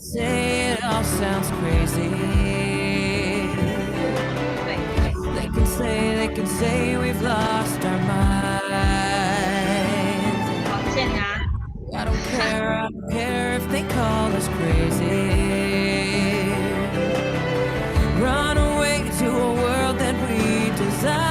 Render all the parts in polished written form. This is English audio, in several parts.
Say it all sounds crazy. 对，They can say we've lost our minds. 好，谢谢你啊。I don't care if they call us crazy. Run away to a world that we desire.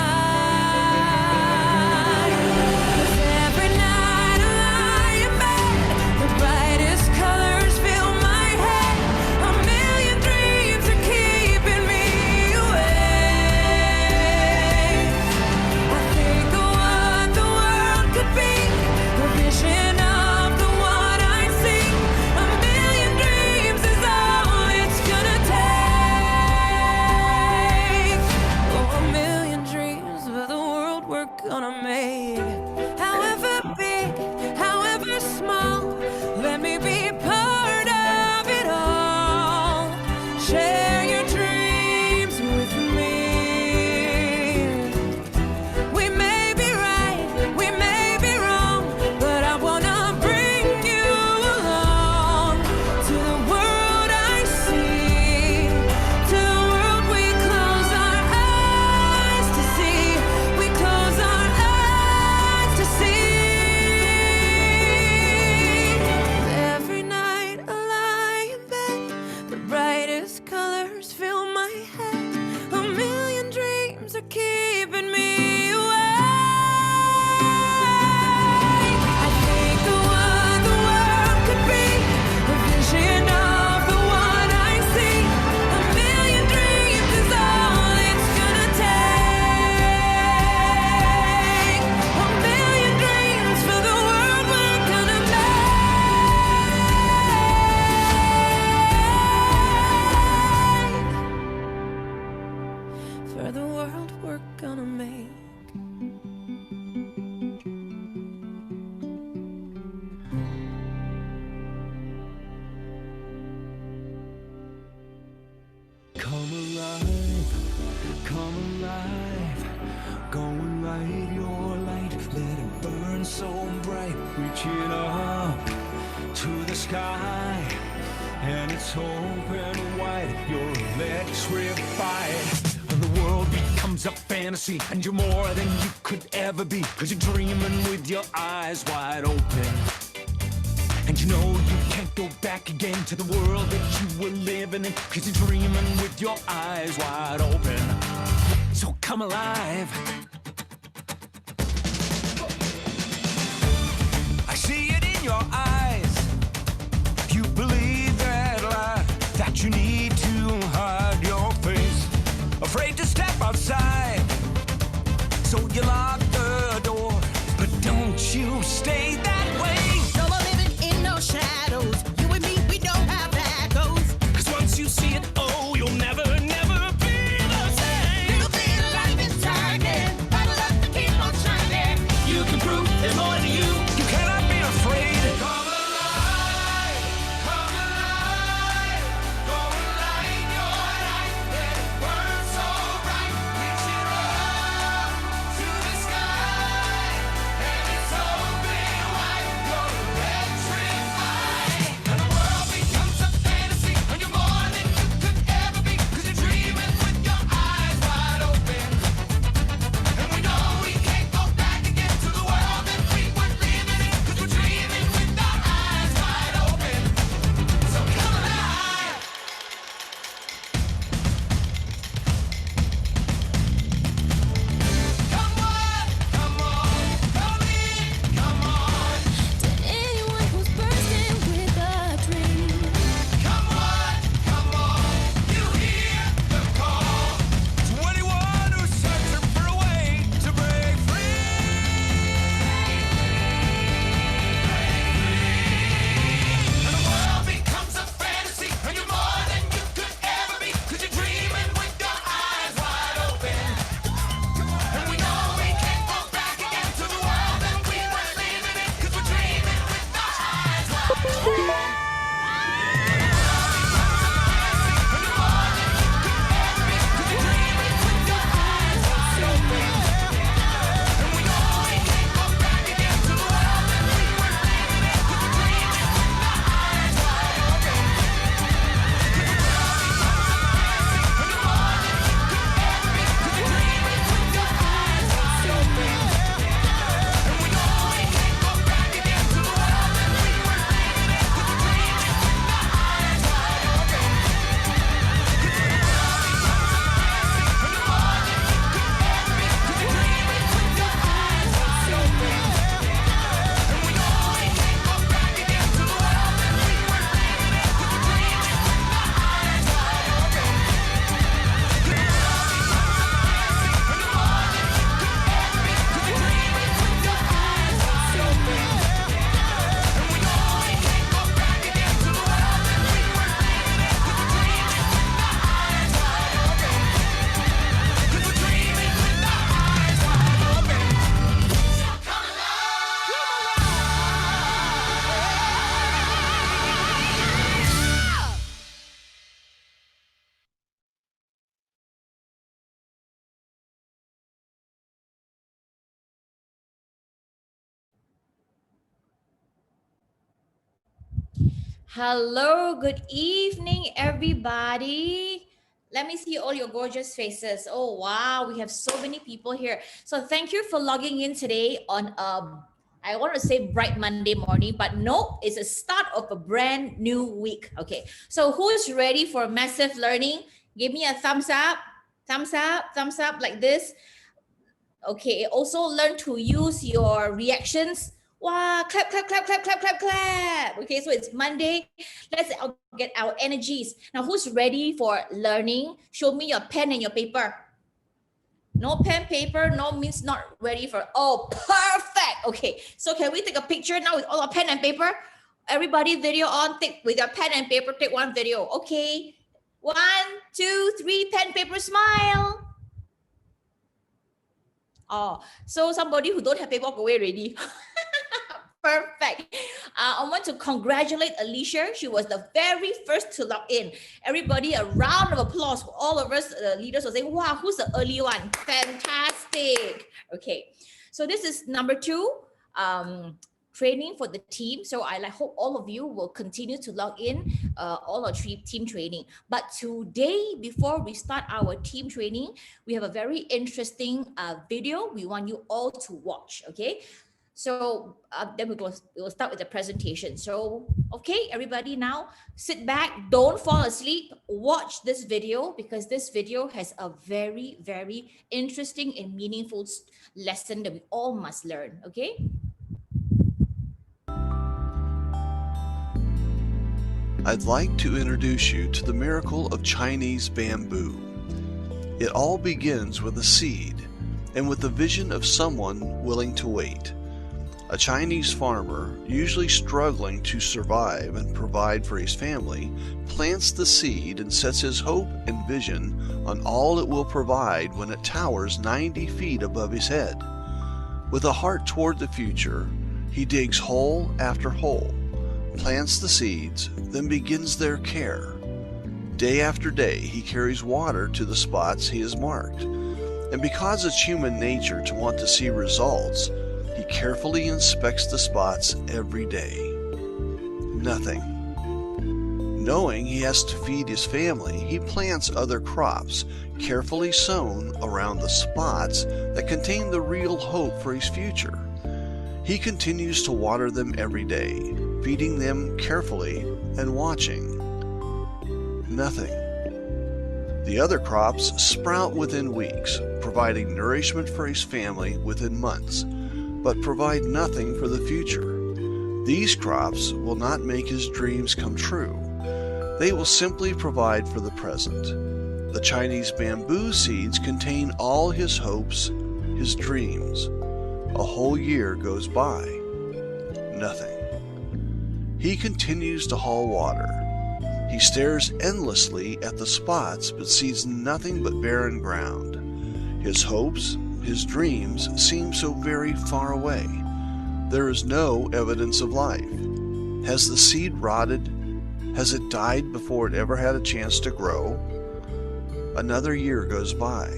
Every night I lie in bed, the brightest colors fill my head. A million dreams are keeping me awake. I think of what the world could be, a vision of the one I see. A million dreams is all it's gonna take. Oh, a million dreams for the world we're gonna make. However big, however small, let me be part of it all. Share your dreams with me. We may be right, we may be wrong, but I wanna bring you along to the world I see, to the world we close our eyes to see. We close our eyes to see. Every night I lie in bed, the brightest colors fill my head. A million dreams are keeping me awake. I think of what the world could be, a vision of the one I see. A million dreams is all it's gonna take. A million dreams for the world we're gonna make. For the world we're gonna make. Come alive, come alive. Go and light your light, let it burn so bright. Reaching up to the sky, and it's open wide. You're electrified. The world becomes a fantasy, and you're more than you could ever be. Cause you're dreaming with your eyes wide open. And you know you can't go back again to the world that you were living in. Cause you're dreaming with your eyes wide open. So come alive. I see it in your eyes. You believe that lie, that you need to hide your face. Afraid to step outside, so you lock the door. But don't you stay that way. No more living in no shadows. You and me, we know how that goes. Cause once you see it, oh, you'll never, never be the same. Little bit of life is turning. Hello, good evening, everybody. Let me see all your gorgeous faces. Oh, wow, we have so many people here. So, thank you for logging in today on I want to say bright Monday morning, but no, it's a start of a brand new week. Okay, so who's ready for massive learning? Give me a thumbs up like this. Okay, also learn to use your reactions. Wow, clap, clap, clap, clap, clap, clap, clap. Okay, so it's Monday. Let's get our energies. Now, who's ready for learning? Show me your pen and your paper. No pen, paper, no means not ready for. Oh, perfect. Okay, so can we take a picture now with all our pen and paper? Everybody, video on. Take with your pen and paper. Take one video. Okay, 1, 2, 3. Pen, paper, smile. Oh, so somebody who don't have paper walk away already. Perfect. I want to congratulate Alicia. She was the very first to log in. Everybody, a round of applause for all of us. Leaders will say, wow, who's the early one? Fantastic. Okay. So this is number 2. Training for the team. So I hope all of you will continue to log in all our team training. But today, before we start our team training, we have a very interesting video we want you all to watch. Okay. So then we will start with the presentation. So, okay, everybody now sit back, don't fall asleep, watch this video because this video has a very, very interesting and meaningful lesson that we all must learn, okay? I'd like to introduce you to the miracle of Chinese bamboo. It all begins with a seed and with the vision of someone willing to wait. A Chinese farmer, usually struggling to survive and provide for his family, plants the seed and sets his hope and vision on all it will provide when it towers 90 feet above his head. With a heart toward the future, he digs hole after hole, plants the seeds, then begins their care. Day after day, he carries water to the spots he has marked. And because it's human nature to want to see results, he carefully inspects the spots every day. Nothing. Knowing he has to feed his family, he plants other crops, carefully sown around the spots that contain the real hope for his future. He continues to water them every day, feeding them carefully and watching. Nothing. The other crops sprout within weeks, providing nourishment for his family within months, but provide nothing for the future. These crops will not make his dreams come true. They will simply provide for the present. The Chinese bamboo seeds contain all his hopes, his dreams. A whole year goes by. Nothing. He continues to haul water. He stares endlessly at the spots but sees nothing but barren ground. His hopes, his dreams seem so very far away. There is no evidence of life. Has the seed rotted? Has it died before it ever had a chance to grow? Another year goes by.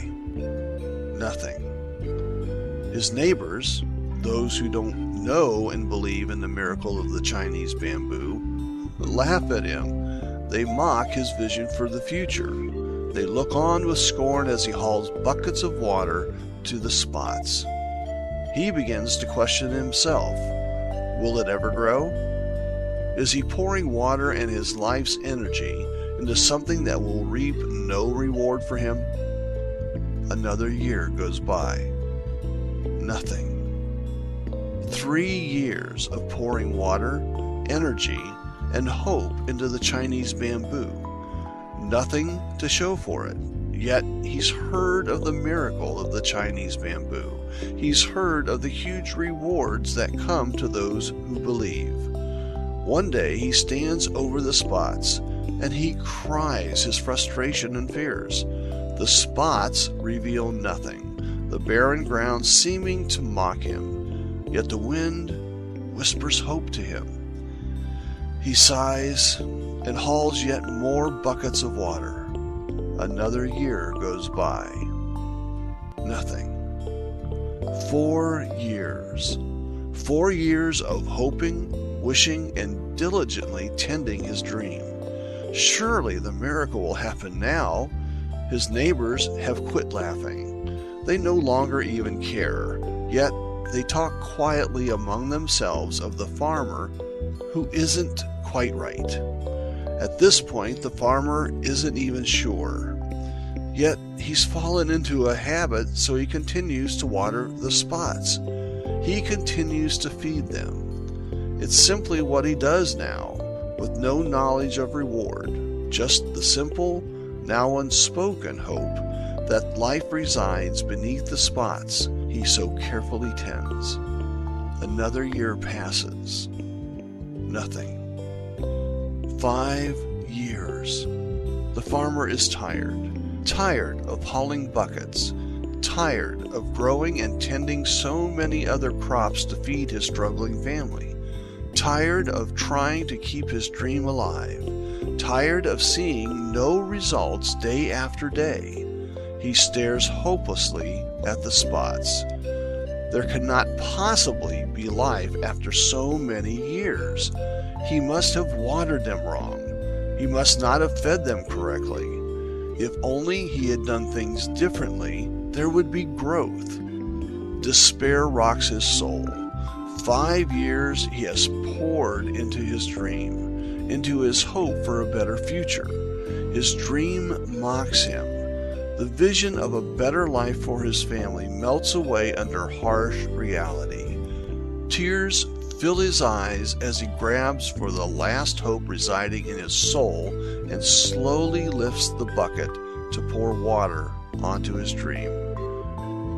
Nothing. His neighbors, those who don't know and believe in the miracle of the Chinese bamboo, laugh at him. They mock his vision for the future. They look on with scorn as he hauls buckets of water to the spots. He begins to question himself. Will it ever grow? Is he pouring water and his life's energy into something that will reap no reward for him? Another year goes by. Nothing. 3 years of pouring water, energy, and hope into the Chinese bamboo. Nothing to show for it. Yet he's heard of the miracle of the Chinese bamboo. He's heard of the huge rewards that come to those who believe. One day he stands over the spots and he cries his frustration and fears. The spots reveal nothing, the barren ground seeming to mock him, yet the wind whispers hope to him. He sighs and hauls yet more buckets of water. Another year goes by. Nothing. 4 years. 4 years of hoping wishing and diligently tending his dream. Surely the miracle will happen now. His neighbors have quit laughing. They no longer even care, yet they talk quietly among themselves of the farmer who isn't quite right. At this point, the farmer isn't even sure. Yet he's fallen into a habit, so he continues to water the spots. He continues to feed them. It's simply what he does now, with no knowledge of reward, just the simple, now unspoken hope that life resides beneath the spots he so carefully tends. Another year passes. Nothing. 5 years. The farmer is tired of hauling buckets, tired of growing and tending so many other crops to feed his struggling family, tired of trying to keep his dream alive, tired of seeing no results day after day. He stares hopelessly at the spots. There cannot possibly be life after so many years. He must have watered them wrong. He must not have fed them correctly. If only he had done things differently, there would be growth. Despair rocks his soul. 5 years he has poured into his dream, into his hope for a better future. His dream mocks him. The vision of a better life for his family melts away under harsh reality. Tears fill his eyes as he grabs for the last hope residing in his soul and slowly lifts the bucket to pour water onto his dream.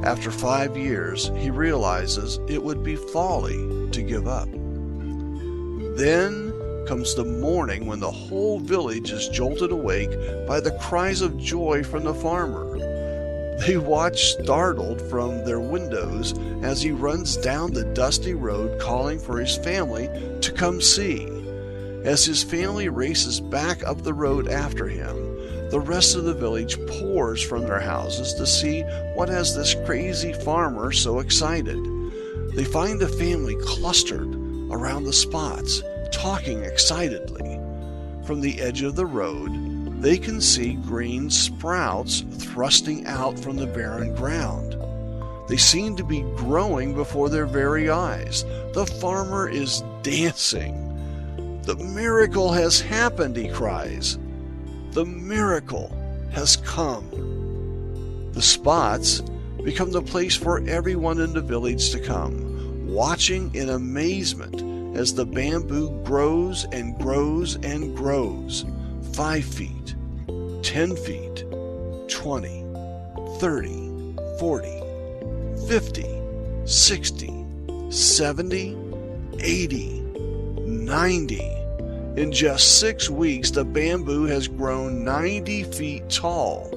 After 5 years, he realizes it would be folly to give up. Then comes the morning when the whole village is jolted awake by the cries of joy from the farmer. They watch startled from their windows as he runs down the dusty road calling for his family to come see. As his family races back up the road after him, the rest of the village pours from their houses to see what has this crazy farmer so excited. They find the family clustered around the spots, talking excitedly. From the edge of the road, they can see green sprouts thrusting out from the barren ground. They seem to be growing before their very eyes. The farmer is dancing. The miracle has happened, he cries. The miracle has come. The spots become the place for everyone in the village to come, watching in amazement as the bamboo grows and grows and grows. 5 feet, 10 feet, 20, 30, 40, 50, 60, 70, 80, 90. In just 6 weeks, the bamboo has grown 90 feet tall.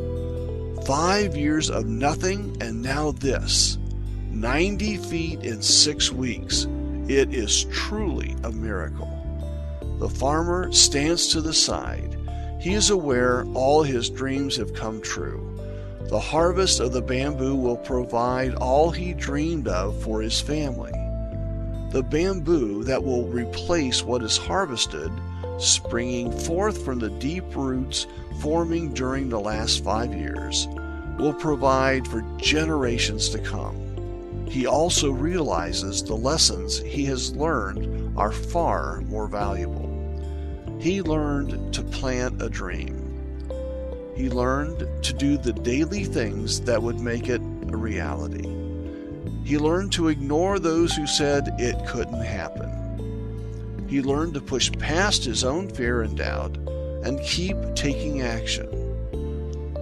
5 years of nothing, and now this. 90 feet in 6 weeks. It is truly a miracle. The farmer stands to the side. He is aware all his dreams have come true. The harvest of the bamboo will provide all he dreamed of for his family. The bamboo that will replace what is harvested, springing forth from the deep roots forming during the last 5 years, will provide for generations to come. He also realizes the lessons he has learned are far more valuable. He learned to plant a dream. He learned to do the daily things that would make it a reality. He learned to ignore those who said it couldn't happen. He learned to push past his own fear and doubt and keep taking action.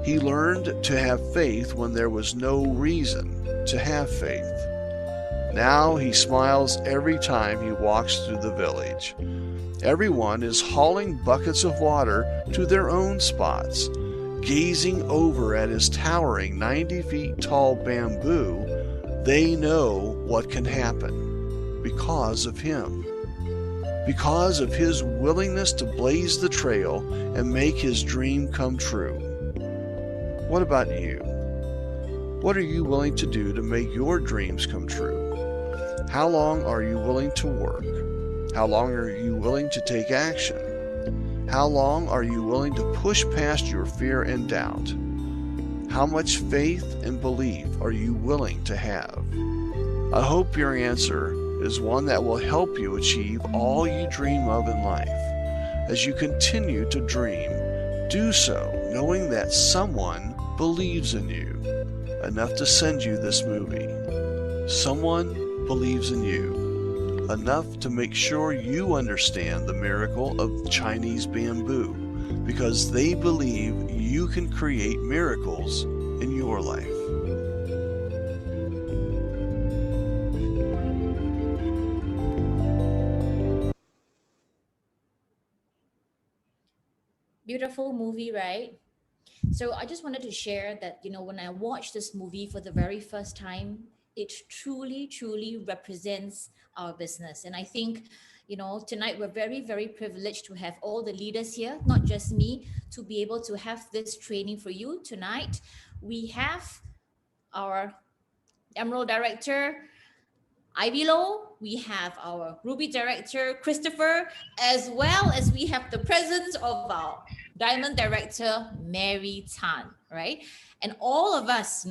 He learned to have faith when there was no reason to have faith. Now he smiles every time he walks through the village. Everyone is hauling buckets of water to their own spots. Gazing over at his towering 90 feet tall bamboo, they know what can happen because of him. Because of his willingness to blaze the trail and make his dream come true. What about you? What are you willing to do to make your dreams come true? How long are you willing to work? How long are you willing to take action? How long are you willing to push past your fear and doubt? How much faith and belief are you willing to have? I hope your answer is one that will help you achieve all you dream of in life. As you continue to dream, do so knowing that someone believes in you enough to send you this movie. Someone believes in you enough to make sure you understand the miracle of Chinese bamboo, because they believe you can create miracles in your life. Beautiful movie, right? So I just wanted to share that, when I watched this movie for the very first time, it truly, truly represents our business. And I think, tonight we're very, very privileged to have all the leaders here, not just me, to be able to have this training for you tonight. We have our Emerald Director, Ivy Low, we have our Ruby Director, Christopher, as well as we have the presence of our Diamond Director, Mary Tan, right? And all of us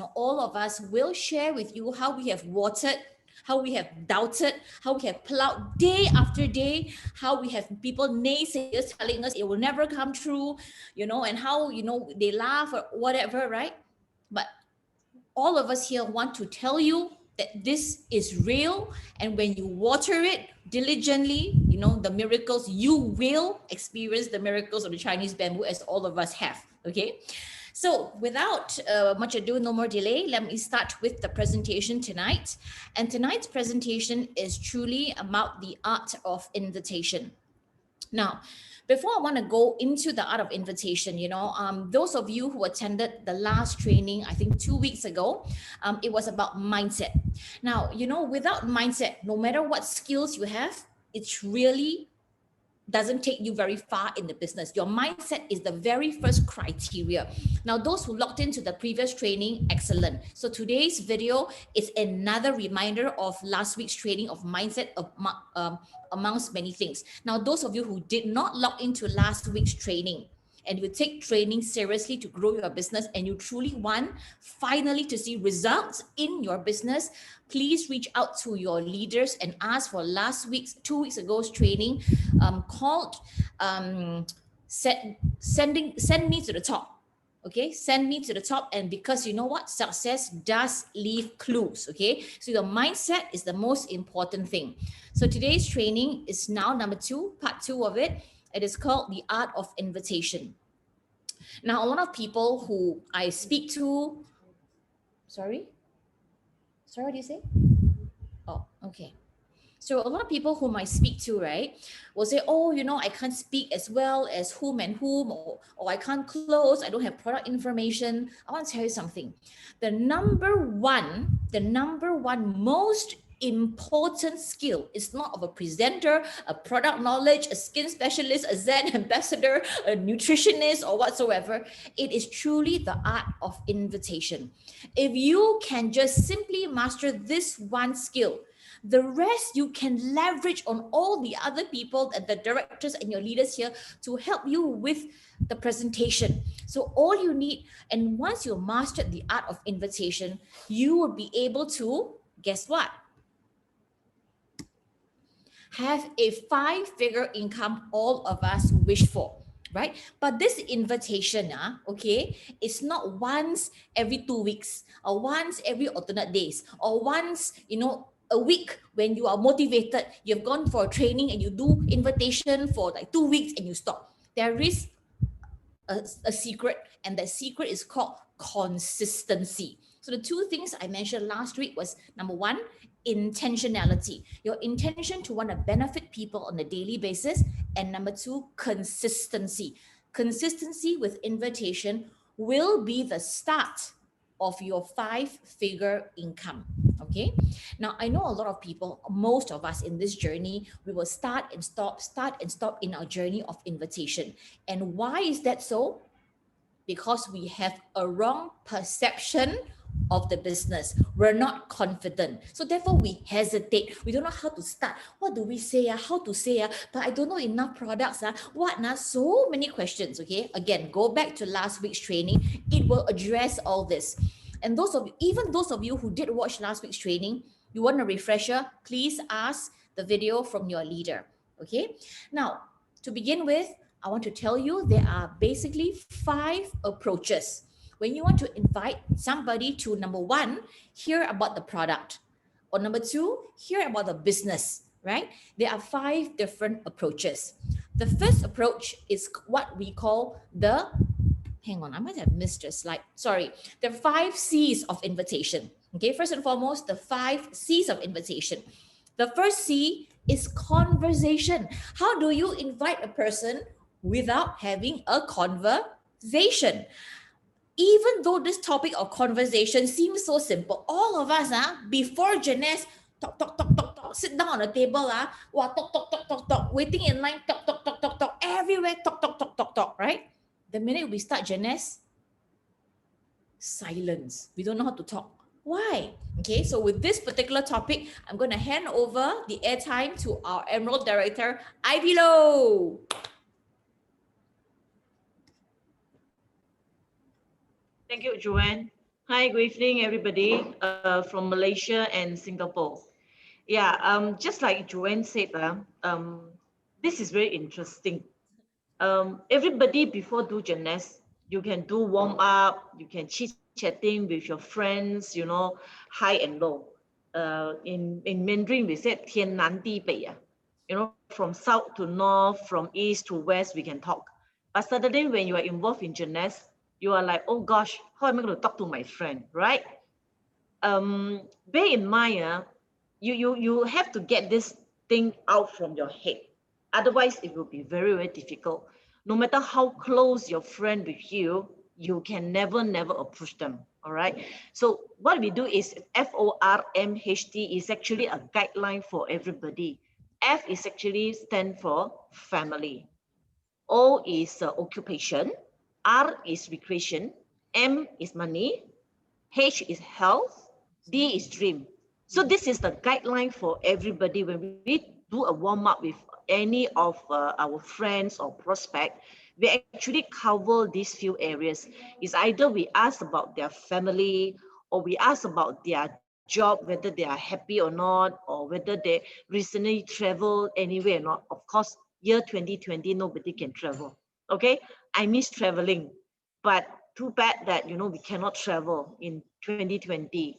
will share with you how we have watered, how we have doubted, how we have plowed day after day, how we have people naysayers telling us it will never come true, and how, they laugh or whatever, right? But all of us here want to tell you that this is real, and when you water it diligently, the miracles, you will experience the miracles of the Chinese bamboo, as all of us have. Okay, so without much ado, no more delay, let me start with the presentation tonight. And tonight's presentation is truly about the art of invitation. Now, before I want to go into the art of invitation, those of you who attended the last training, I think 2 weeks ago, it was about mindset. Now, without mindset, no matter what skills you have, it's really doesn't take you very far in the business. Your mindset is the very first criteria. Now, those who logged into the previous training, excellent. So today's video is another reminder of last week's training of mindset amongst many things. Now, those of you who did not log into last week's training, and you take training seriously to grow your business, and you truly want finally to see results in your business, please reach out to your leaders and ask for 2 weeks ago's training called send me to the top. Okay, send me to the top. And because you know what, success does leave clues. Okay, so your mindset is the most important thing. So today's training is now number 2, part 2 of it. It is called the art of invitation. Now, a lot of people who I speak to, sorry, what do you say? Oh, okay. So a lot of people whom I speak to, right, will say, oh, I can't speak as well as whom and whom, or I can't close, I don't have product information. I want to tell you something. The number one most important skill is not of a presenter, a product knowledge, a skin specialist, a Zen ambassador, a nutritionist, or whatsoever. It is truly the art of invitation. If you can just simply master this one skill, the rest you can leverage on all the other people and the directors and your leaders here to help you with the presentation. So all you need, and once you mastered the art of invitation, you will be able to, guess what? Have a 5-figure income all of us wish for, right? But this invitation, okay, it's not once every 2 weeks, or once every alternate days, or once, a week when you are motivated, you've gone for a training and you do invitation for like 2 weeks and you stop. There is a secret, and that secret is called consistency. So the 2 things I mentioned last week was, number 1, intentionality, your intention to want to benefit people on a daily basis, and number 2, consistency. Consistency with invitation will be the start of your 5-figure income. Okay, now I know a lot of people, most of us in this journey, we will start and stop in our journey of invitation. And why is that so? Because we have a wrong perception of the business. We're not confident. So therefore we hesitate. We don't know how to start. What do we say? How to say? But I don't know enough products. What? So many questions. Okay. Again, go back to last week's training. It will address all this. And even those of you who did watch last week's training, you want a refresher, please ask the video from your leader. Okay. Now, to begin with, I want to tell you there are basically 5 approaches. When you want to invite somebody to, number 1, hear about the product, or number 2, hear about the business, right? There are 5 different approaches. The first approach is what we call hang on, I might have missed a slide. Sorry. The 5 C's of invitation. Okay, first and foremost, the 5 C's of invitation. The first C is conversation. How do you invite a person without having a conversation? Even though this topic of conversation seems so simple, all of us, before Janice, talk, talk, talk, talk, talk, sit down on the table, talk, talk, talk, talk, talk, waiting in line, talk, talk, talk, talk, talk, everywhere, talk, talk, talk, talk, talk, right? The minute we start Janice, silence. We don't know how to talk. Why? Okay, so with this particular topic, I'm going to hand over the airtime to our Emerald Director, Ivy Low. Thank you, Joanne. Hi, good evening, everybody from Malaysia and Singapore. Yeah, just like Joanne said, this is very interesting. Everybody before do gymnast, you can do warm up, you can chit-chatting with your friends, high and low. In Mandarin, we said 天南地北, from south to north, from east to west, we can talk. But suddenly when you are involved in gymnast, you are like, oh gosh, how am I going to talk to my friend, right? Bear in mind, you have to get this thing out from your head. Otherwise, it will be very, very difficult. No matter how close your friend with you, you can never approach them, all right? So what we do is FORMHT is actually a guideline for everybody. F is actually stand for family. O is occupation. R is recreation. M is money. H is health. D is dream. So this is the guideline for everybody. When we do a warm-up with any of our friends or prospect, we actually cover these few areas. It's either we ask about their family, or we ask about their job, whether they are happy or not, or whether they recently traveled anywhere or not. Of course, year 2020, nobody can travel. Okay, I miss traveling, but too bad that we cannot travel in 2020.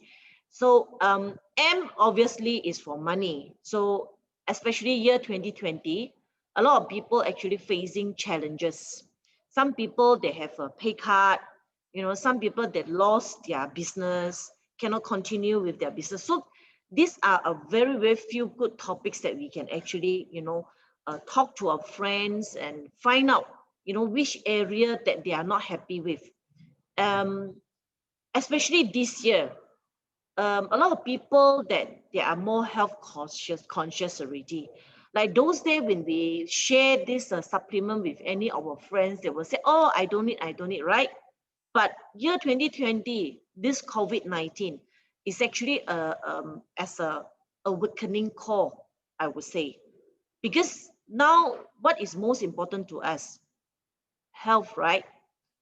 So M obviously is for money. So especially year 2020, a lot of people actually facing challenges. Some people, they have a pay cut, some people that lost their business, cannot continue with their business. So these are a very, very few good topics that we can actually, talk to our friends and find out, which area that they are not happy with. Especially this year, a lot of people that they are more health conscious already. Like those days when we share this supplement with any of our friends, they will say, oh, I don't need, right? But year 2020, this COVID-19 is actually as a awakening call, I would say. Because now what is most important to us? Health, right?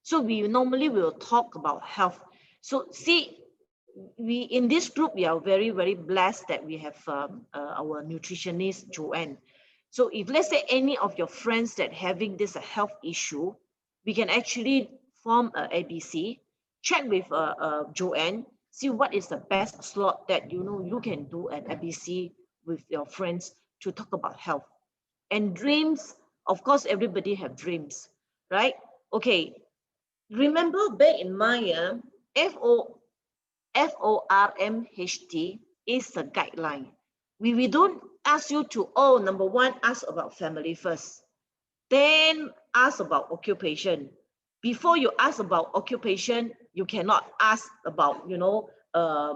So we normally will talk about health. So see, we in this group, we are very, very blessed that we have our nutritionist, Joanne. So if let's say any of your friends that having this health issue, we can actually form a ABC, check with Joanne, see what is the best slot that you can do an ABC with your friends to talk about health. And dreams, of course, everybody have dreams, right? Okay, remember, bear in mind, FORMHT is the guideline. We don't ask you to, number one, ask about family first. Then ask about occupation. Before you ask about occupation, you cannot ask about,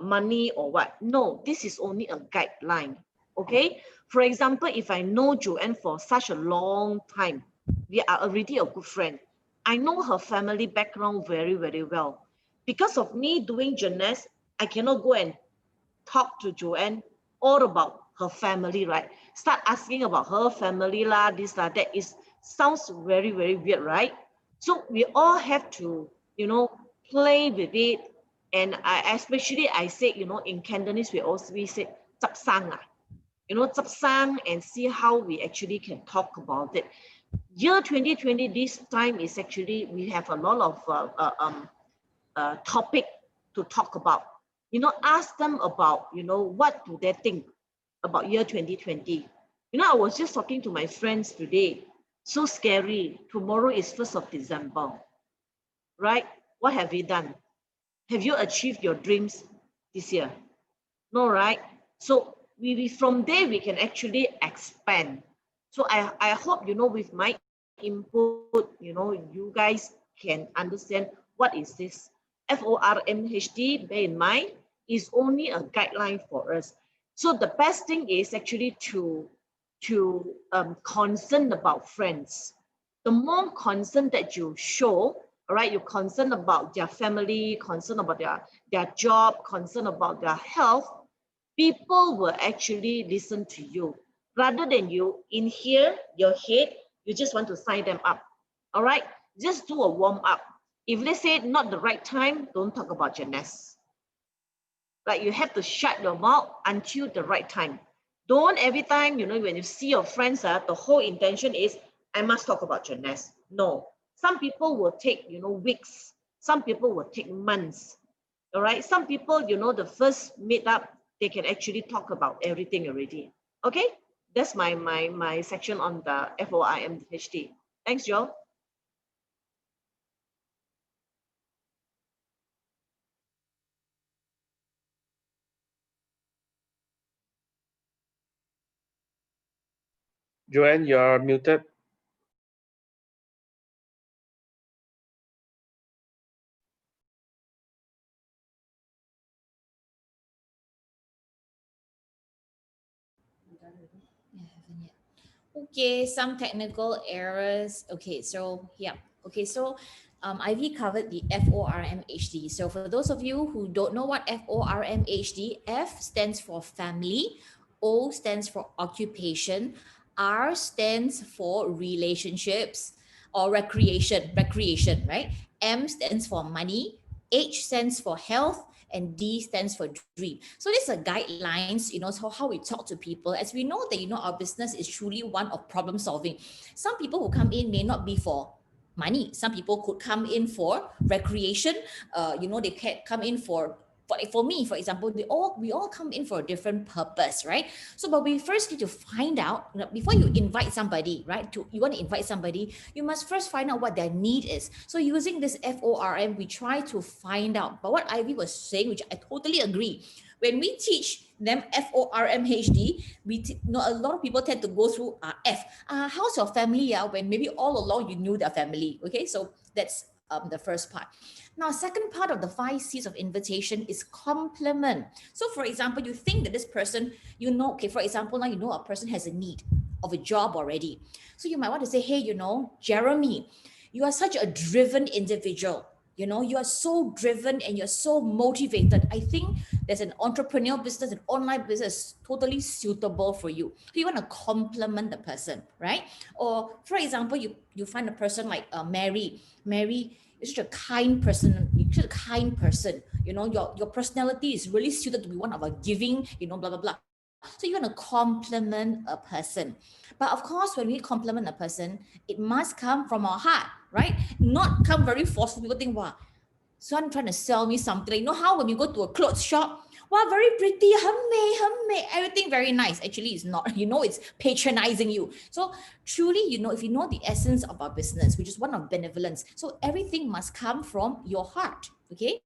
money or what. No, this is only a guideline, okay? For example, if I know Joanne for such a long time, we are already a good friend. I know her family background very, very well. because of me doing gymnast, I cannot go and talk to Joanne all about her family, right? Start asking about her family lah, this lah, that is sounds very, very weird, right? So we all have to, play with it. And I especially I say, in Cantonese we say "zap sang" ah, zap sang, and see how we actually can talk about it. Year 2020, this time is actually we have a lot of topic to talk about. Ask them about, what do they think about year 2020. I was just talking to my friends today. So scary. Tomorrow is 1st of December, right? What have we done? Have you achieved your dreams this year? No, right? So we from there we can actually expand. So I hope, with my input, you guys can understand what is this. FORMHD, bear in mind, is only a guideline for us. So the best thing is actually to concern about friends. The more concern that you show, all right, you're concerned about their family, concerned about their job, concerned about their health, people will actually listen to you rather than you in here, your head, you just want to sign them up. All right, just do a warm up. If they say not the right time, don't talk about your nest. Like, you have to shut your mouth until the right time. Don't every time, when you see your friends, the whole intention is, I must talk about your nest. No, some people will take, weeks. Some people will take months. All right, some people, the first meetup, they can actually talk about everything already. Okay, that's my section on the FOIMHD. Thanks, Joe. Joanne, you're muted. Yeah, haven't yet. Okay, some technical errors. Okay, so yeah. Okay, so Ivy covered the FORMHD. So for those of you who don't know what FORMHD, F stands for family, O stands for occupation, R stands for relationships or recreation, right? M stands for money, H stands for health, and D stands for dream. So these are guidelines, so how we talk to people. As we know that, our business is truly one of problem solving. Some people who come in may not be for money. Some people could come in for recreation. They can come in for me, for example, we all come in for a different purpose, right? So, but we first need to find out, before you invite somebody, right? You want to invite somebody, you must first find out what their need is. So, using this FORM, we try to find out. But what Ivy was saying, which I totally agree, when we teach them FORMHD, a lot of people tend to go through F. How's your family? When maybe all along you knew their family. Okay, so that's the first part. Now, second part of the 5 C's of invitation is compliment. So, for example, you think that this person, okay, for example, now a person has a need of a job already. So you might want to say, hey, Jeremy, you are such a driven individual. You are so driven and you're so motivated. I think there's an entrepreneurial business, an online business totally suitable for you. So you want to compliment the person, right? Or for example, you find a person like Mary. Mary is such a kind person. You're such a kind person. Your personality is really suited to be one of a giving, blah, blah, blah. So you want to compliment a person. But of course, when we compliment a person, it must come from our heart, right? Not come very forceful. People think, wow, someone trying to sell me something. How when you go to a clothes shop, wow, very pretty, 很美, everything very nice. Actually, it's not. It's patronizing you. So truly, if you know the essence of our business, which is one of benevolence, so everything must come from your heart, okay?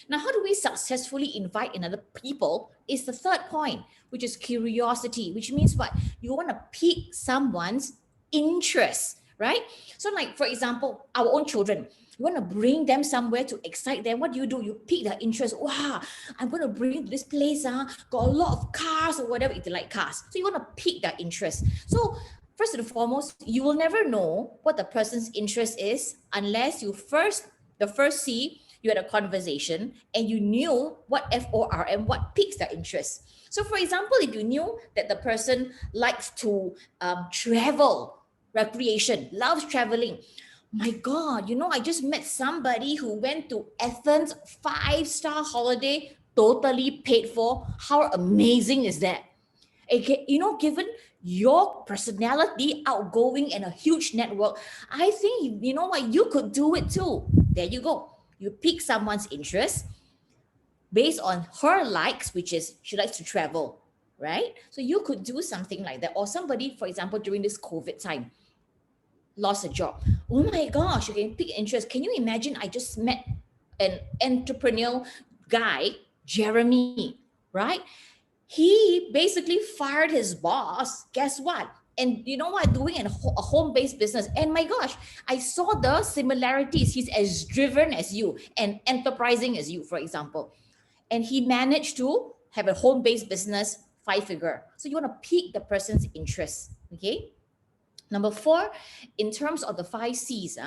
Now, how do we successfully invite another people is the third point, which is curiosity, which means what? You want to pique someone's interest, right? So like, for example, our own children, you want to bring them somewhere to excite them. What do? You pique their interest. Wow, I'm going to bring to this place, got a lot of cars or whatever, if they like cars. So you want to pique their interest. So first and foremost, you will never know what the person's interest is unless the first C, you had a conversation and you knew what FOR and what piques their interest. So, for example, if you knew that the person likes to travel, recreation, loves traveling, my God, I just met somebody who went to Athens, 5-star holiday, totally paid for. How amazing is that? Given your personality, outgoing, and a huge network, I think, you know what, you could do it too. There you go. You pick someone's interest based on her likes, which is she likes to travel, right? So you could do something like that. Or somebody, for example, during this COVID time, lost a job. Oh my gosh, you can pick interest. Can you imagine? I just met an entrepreneurial guy, Jeremy, right? He basically fired his boss. Guess what? And you know what? Doing a home-based business. And my gosh, I saw the similarities. He's as driven as you and enterprising as you, for example. And he managed to have a home-based business, 5-figure. So you want to pique the person's interest. Okay. Number 4, in terms of the 5 C's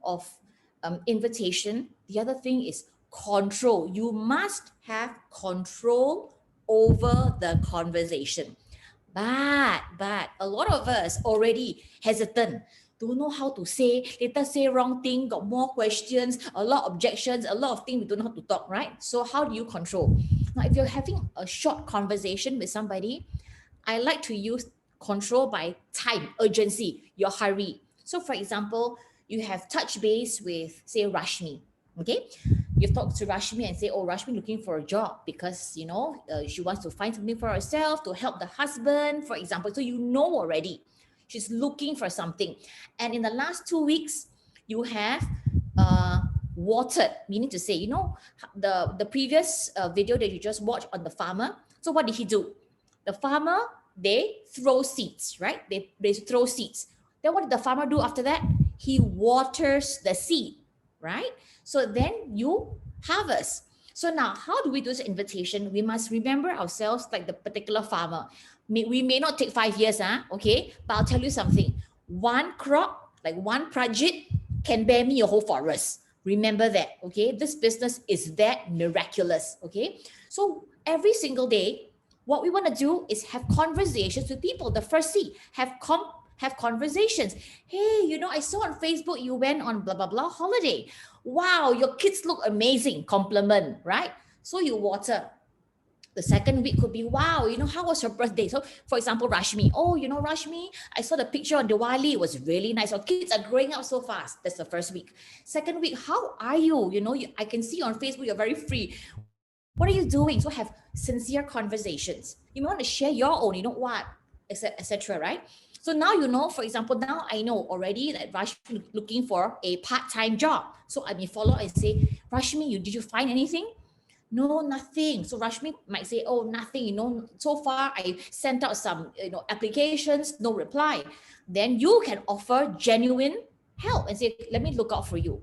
of invitation, the other thing is control. You must have control over the conversation. But a lot of us already hesitant, don't know how to say, later say wrong thing, got more questions, a lot of objections, a lot of things we don't know how to talk, right? So how do you control? Now, if you're having a short conversation with somebody, I like to use control by time, urgency, your hurry. So for example, you have touch base with, say, Rashmi, okay? You've talked to Rashmi and say, oh, Rashmi looking for a job because, she wants to find something for herself to help the husband, for example. So you know already she's looking for something. And in the last 2 weeks, you have watered, meaning to say, the previous video that you just watched on the farmer. So what did he do? The farmer, they throw seeds, right? They throw seeds. Then what did the farmer do after that? He waters the seed, right? So then you harvest. So now, how do we do this invitation? We must remember ourselves like the particular farmer. We may not take 5 years, okay? But I'll tell you something. One crop, like one project, can bear me a whole forest. Remember that, okay? This business is that miraculous, okay? So every single day, what we want to do is have conversations with people. The first C, have conversations. Hey, I saw on Facebook you went on blah, blah, blah holiday. Wow, your kids look amazing. Compliment, right? So you water. The second week could be, wow, how was your birthday? So for example, Rashmi. Oh, Rashmi, I saw the picture on Diwali. It was really nice. Our kids are growing up so fast. That's the first week. Second week, how are you? I can see on Facebook you're very free. What are you doing? So have sincere conversations. You want to share your own, what, etc. Right? So now for example, now I know already that Rashmi looking for a part-time job. So I may follow and say, Rashmi, did you find anything? No, nothing. So Rashmi might say, oh, nothing, so far I sent out some, applications, no reply. Then you can offer genuine help and say, let me look out for you.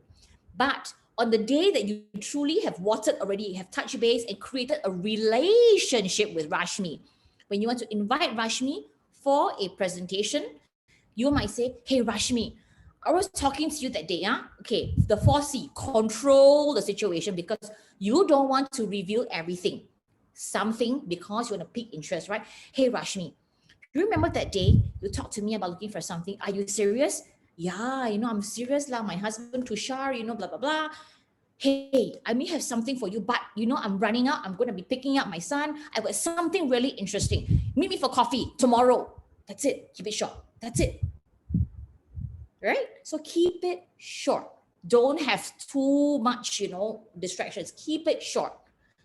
But on the day that you truly have watered already, have touched base and created a relationship with Rashmi, when you want to invite Rashmi for a presentation, you might say, hey, Rashmi, I was talking to you that day. Okay, the 4C, control the situation because you don't want to reveal everything. Something because you want to pique interest, right? Hey, Rashmi, do you remember that day you talked to me about looking for something? Are you serious? Yeah, I'm serious lah. My husband Tushar, blah, blah, blah. Hey, I may have something for you, but I'm running out. I'm going to be picking up my son. I've got something really interesting. Meet me for coffee tomorrow. That's it. Keep it short. That's it. Right? So keep it short. Don't have too much, distractions. Keep it short.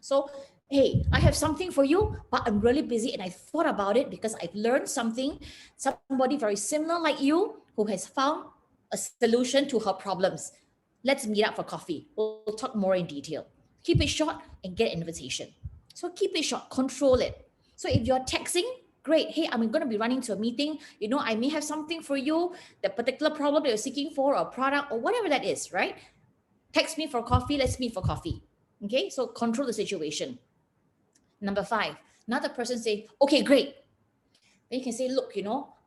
So, hey, I have something for you, but I'm really busy and I thought about it because I've learned something. Somebody very similar like you who has found a solution to her problems. Let's meet up for coffee. We'll talk more in detail. Keep it short and get an invitation. So keep it short, control it. So if you're texting, great. Hey, I'm going to be running to a meeting. I may have something for you, the particular problem that you're seeking for, or a product, or whatever that is, right? Text me for coffee. Let's meet for coffee. Okay, so control the situation. Number 5, another person say, okay, great. Then you can say, look,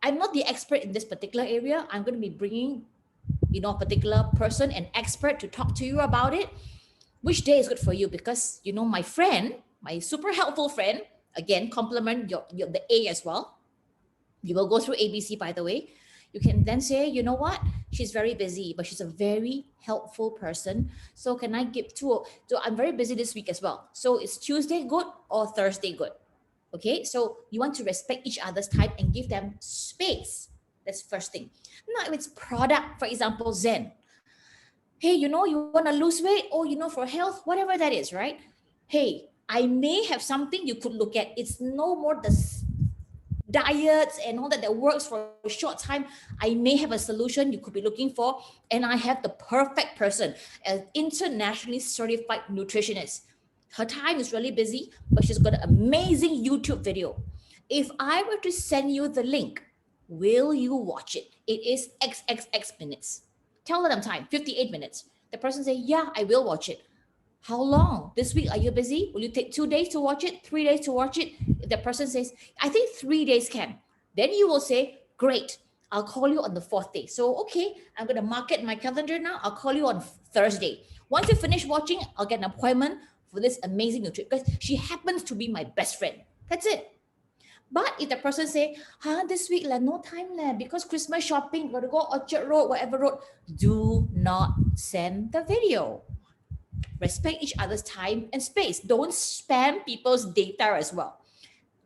I'm not the expert in this particular area. I'm going to be bringing, a particular person, an expert to talk to you about it. which day is good for you? Because my friend, my super helpful friend, again, compliment your the A as well. You will go through ABC, by the way. You can then say, you know what? She's very busy, but she's a very helpful person. So can I give two? So I'm very busy this week as well. So is Tuesday good or Thursday good? Okay. So you want to respect each other's time and give them space. That's first thing. Now, if it's product, for example, Zen. Hey, you want to lose weight, or for health, whatever that is, right? Hey, I may have something you could look at. It's no more the diets and all that works for a short time. I may have a solution you could be looking for, and I have the perfect person, an internationally certified nutritionist. Her time is really busy, but she's got an amazing YouTube video. If I were to send you the link, will you watch it? It is XXX minutes. Tell them time, 58 minutes. The person say, yeah, I will watch it. How long? This week, are you busy? Will you take 2 days to watch it? 3 days to watch it? If the person says, I think 3 days can, then you will say, great, I'll call you on the fourth day. So, okay, I'm going to mark it in my calendar now. I'll call you on Thursday. Once you finish watching, I'll get an appointment for this amazing nutrition because she happens to be my best friend. That's it. But if the person say, this week, no time because Christmas shopping, got to go Orchard Road, whatever road, do not send the video. Respect each other's time and space. Don't spam people's data as well.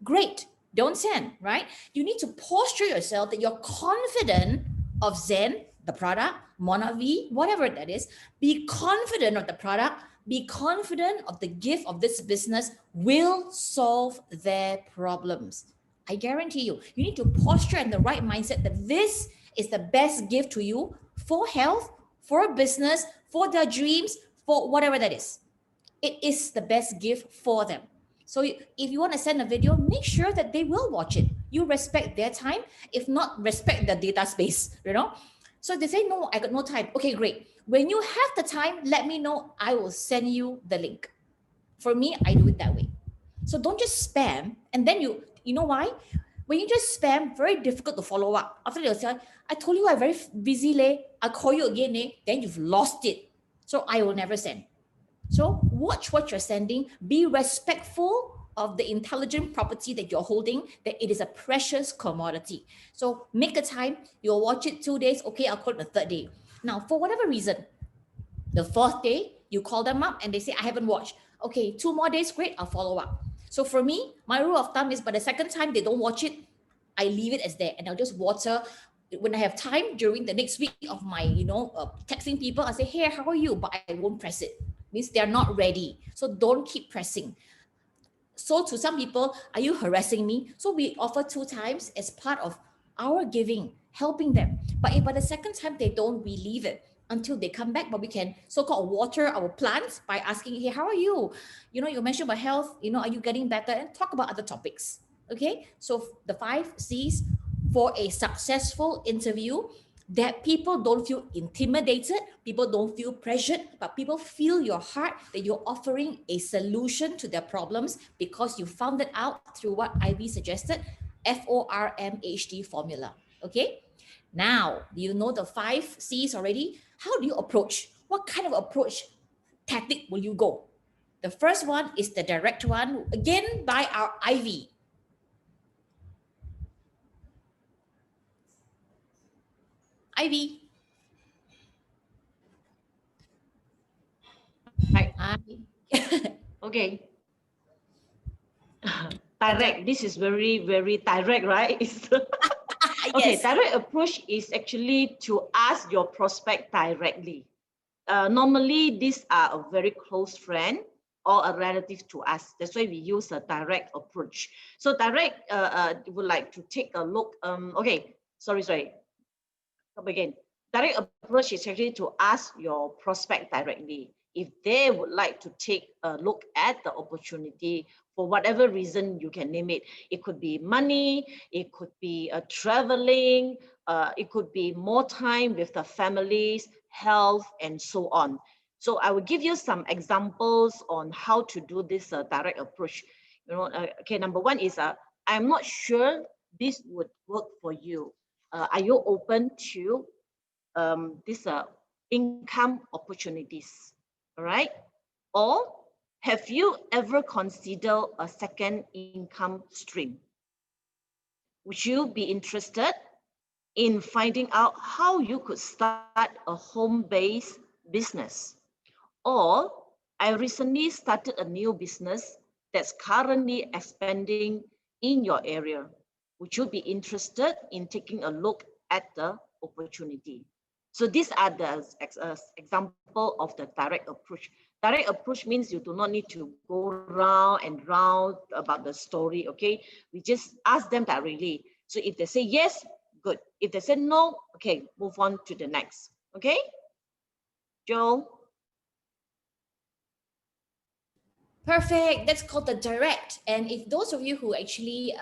Great. Don't send, right? You need to posture yourself that you're confident of Zen, the product, Monavi, whatever that is. Be confident of the product. Be confident of the gift of this business will solve their problems. I guarantee you, you need to posture in the right mindset that this is the best gift to you for health, for a business, for their dreams, for whatever that is. It is the best gift for them. So if you want to send a video, make sure that they will watch it. You respect their time. If not, respect the data space. So they say, no, I got no time. Okay, great. When you have the time, let me know. I will send you the link. For me, I do it that way. So don't just spam. And then you know why? When you just spam, very difficult to follow up. After they'll say, I told you I'm very busy, leh. I'll call you again, eh? Then you've lost it. So I will never send. So watch what you're sending. Be respectful of the intelligent property that you're holding, that it is a precious commodity. So make a time. You'll watch it 2 days. Okay, I'll call it the third day. Now, for whatever reason, the fourth day, you call them up and they say, I haven't watched. Okay, 2 more days, great, I'll follow up. So for me, my rule of thumb is by the second time they don't watch it, I leave it as there and I'll just water. When I have time during the next week of my, texting people, I say, hey, how are you? But I won't press it. Means they're not ready. So don't keep pressing. So to some people, are you harassing me? So we offer 2 times as part of our giving, helping them. But if by the second time they don't, we leave it until they come back. But we can so-called water our plants by asking, hey, how are you? You mentioned about health, are you getting better? And talk about other topics. Okay, so the 5 C's for a successful interview, that people don't feel intimidated, people don't feel pressured, but people feel your heart that you're offering a solution to their problems because you found it out through what Ivy suggested, FORMHD formula. Okay, now you know the 5 C's already. How do you approach? What kind of approach tactic will you go? The first one is the direct one, again by our Ivy. Ivy. Right. Ivy. Okay. Direct. This is very, very direct, right? Okay, Yes. direct approach is actually to ask your prospect directly. Normally, these are a very close friend or a relative to us. That's why we use a direct approach. So direct would like to take a look. Okay, sorry. Come again. Direct approach is actually to ask your prospect directly if they would like to take a look at the opportunity for whatever reason you can name it. It could be money, it could be traveling, it could be more time with the families, health, and so on. So I will give you some examples on how to do this direct approach. Okay, number one is I'm not sure this would work for you. Are you open to this income opportunities? All right. Or have you ever considered a second income stream? Would you be interested in finding out how you could start a home-based business? Or I recently started a new business that's currently expanding in your area. Would you be interested in taking a look at the opportunity? So these are the example of the direct approach. Direct approach means you do not need to go round and round about the story, okay? We just ask them directly. So if they say yes, good. If they say no, okay, move on to the next, okay? Joe? Perfect. That's called the direct. And if those of you who actually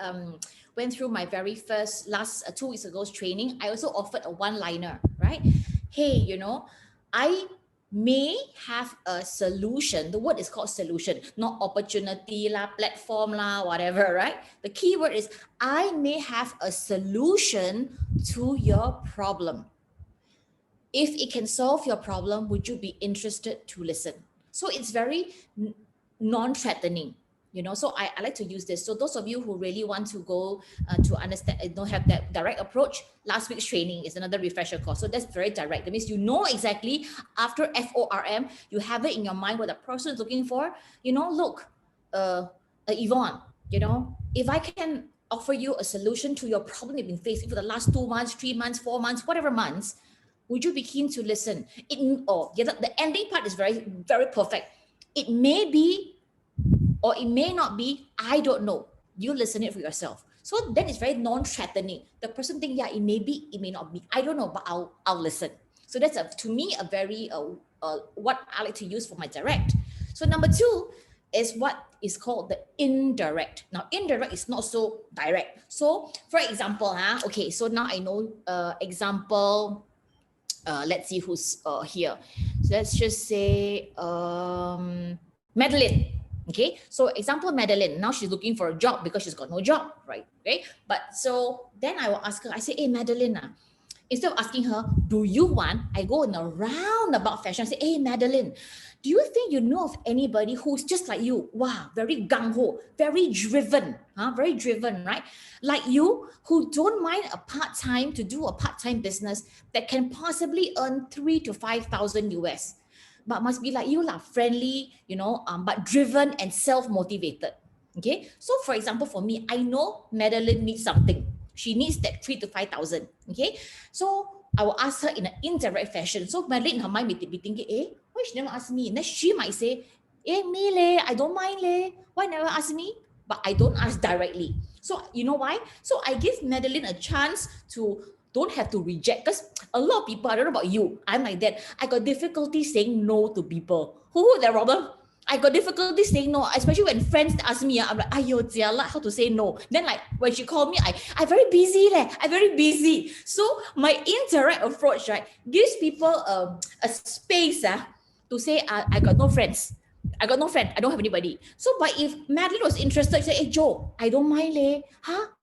went through my very first last 2 weeks ago's training, I also offered a one-liner, right? Hey, I may have a solution. The word is called solution, not opportunity lah, platform lah, whatever, right? The key word is I may have a solution to your problem. If it can solve your problem, would you be interested to listen? So it's very non-threatening, so I like to use this. So those of you who really want to go to understand, don't have that direct approach, last week's training is another refresher course. So that's very direct. That means exactly after FORM, you have it in your mind what the person is looking for. Look, Yvonne, if I can offer you a solution to your problem you've been facing for the last 2 months, 3 months, 4 months, whatever months, would you be keen to listen? The ending part is very, very perfect. It may be or it may not be. I don't know. You listen it for yourself. So that is very non-threatening. The person think, yeah, it may be, it may not be. I don't know, but I'll listen. So that's to me a very what I like to use for my direct. So number 2 is what is called the indirect. Now, indirect is not so direct. So, for example, okay, so now I know example. Let's see who's here. So let's just say Madeline. Okay, so example Madeline. Now she's looking for a job because she's got no job, right? Okay, but so then I will ask her. I say, hey Madeline, instead of asking her, do you want? I go in a roundabout fashion. I say, hey Madeline, do you think you know of anybody who's just like you? Wow, very gung-ho, very driven, very driven, right? Like you, who don't mind a part-time to do a part-time business that can possibly earn 3 to 5,000 US, but must be like you, friendly, but driven and self-motivated. Okay, so for example, for me, I know Madeline needs something. She needs that 3 to 5,000. Okay, so I will ask her in an indirect fashion. So Madeline in her mind may be thinking, why she never ask me? And then she might say, me leh, I don't mind leh. Why never ask me? But I don't ask directly. So you know why? So I give Madeline a chance to don't have to reject, because a lot of people, I don't know about you, I'm like that. I got difficulty saying no to people. Who that problem? I got difficulty saying no, especially when friends ask me, I'm like, ayo, jialat, how to say no. Then like when she called me, I very busy leh, I very busy. So my indirect approach, right, gives people a space to say, I got no friends. I got no friend. I don't have anybody. So, but if Madeline was interested, say, hey Joe, I don't mind leh.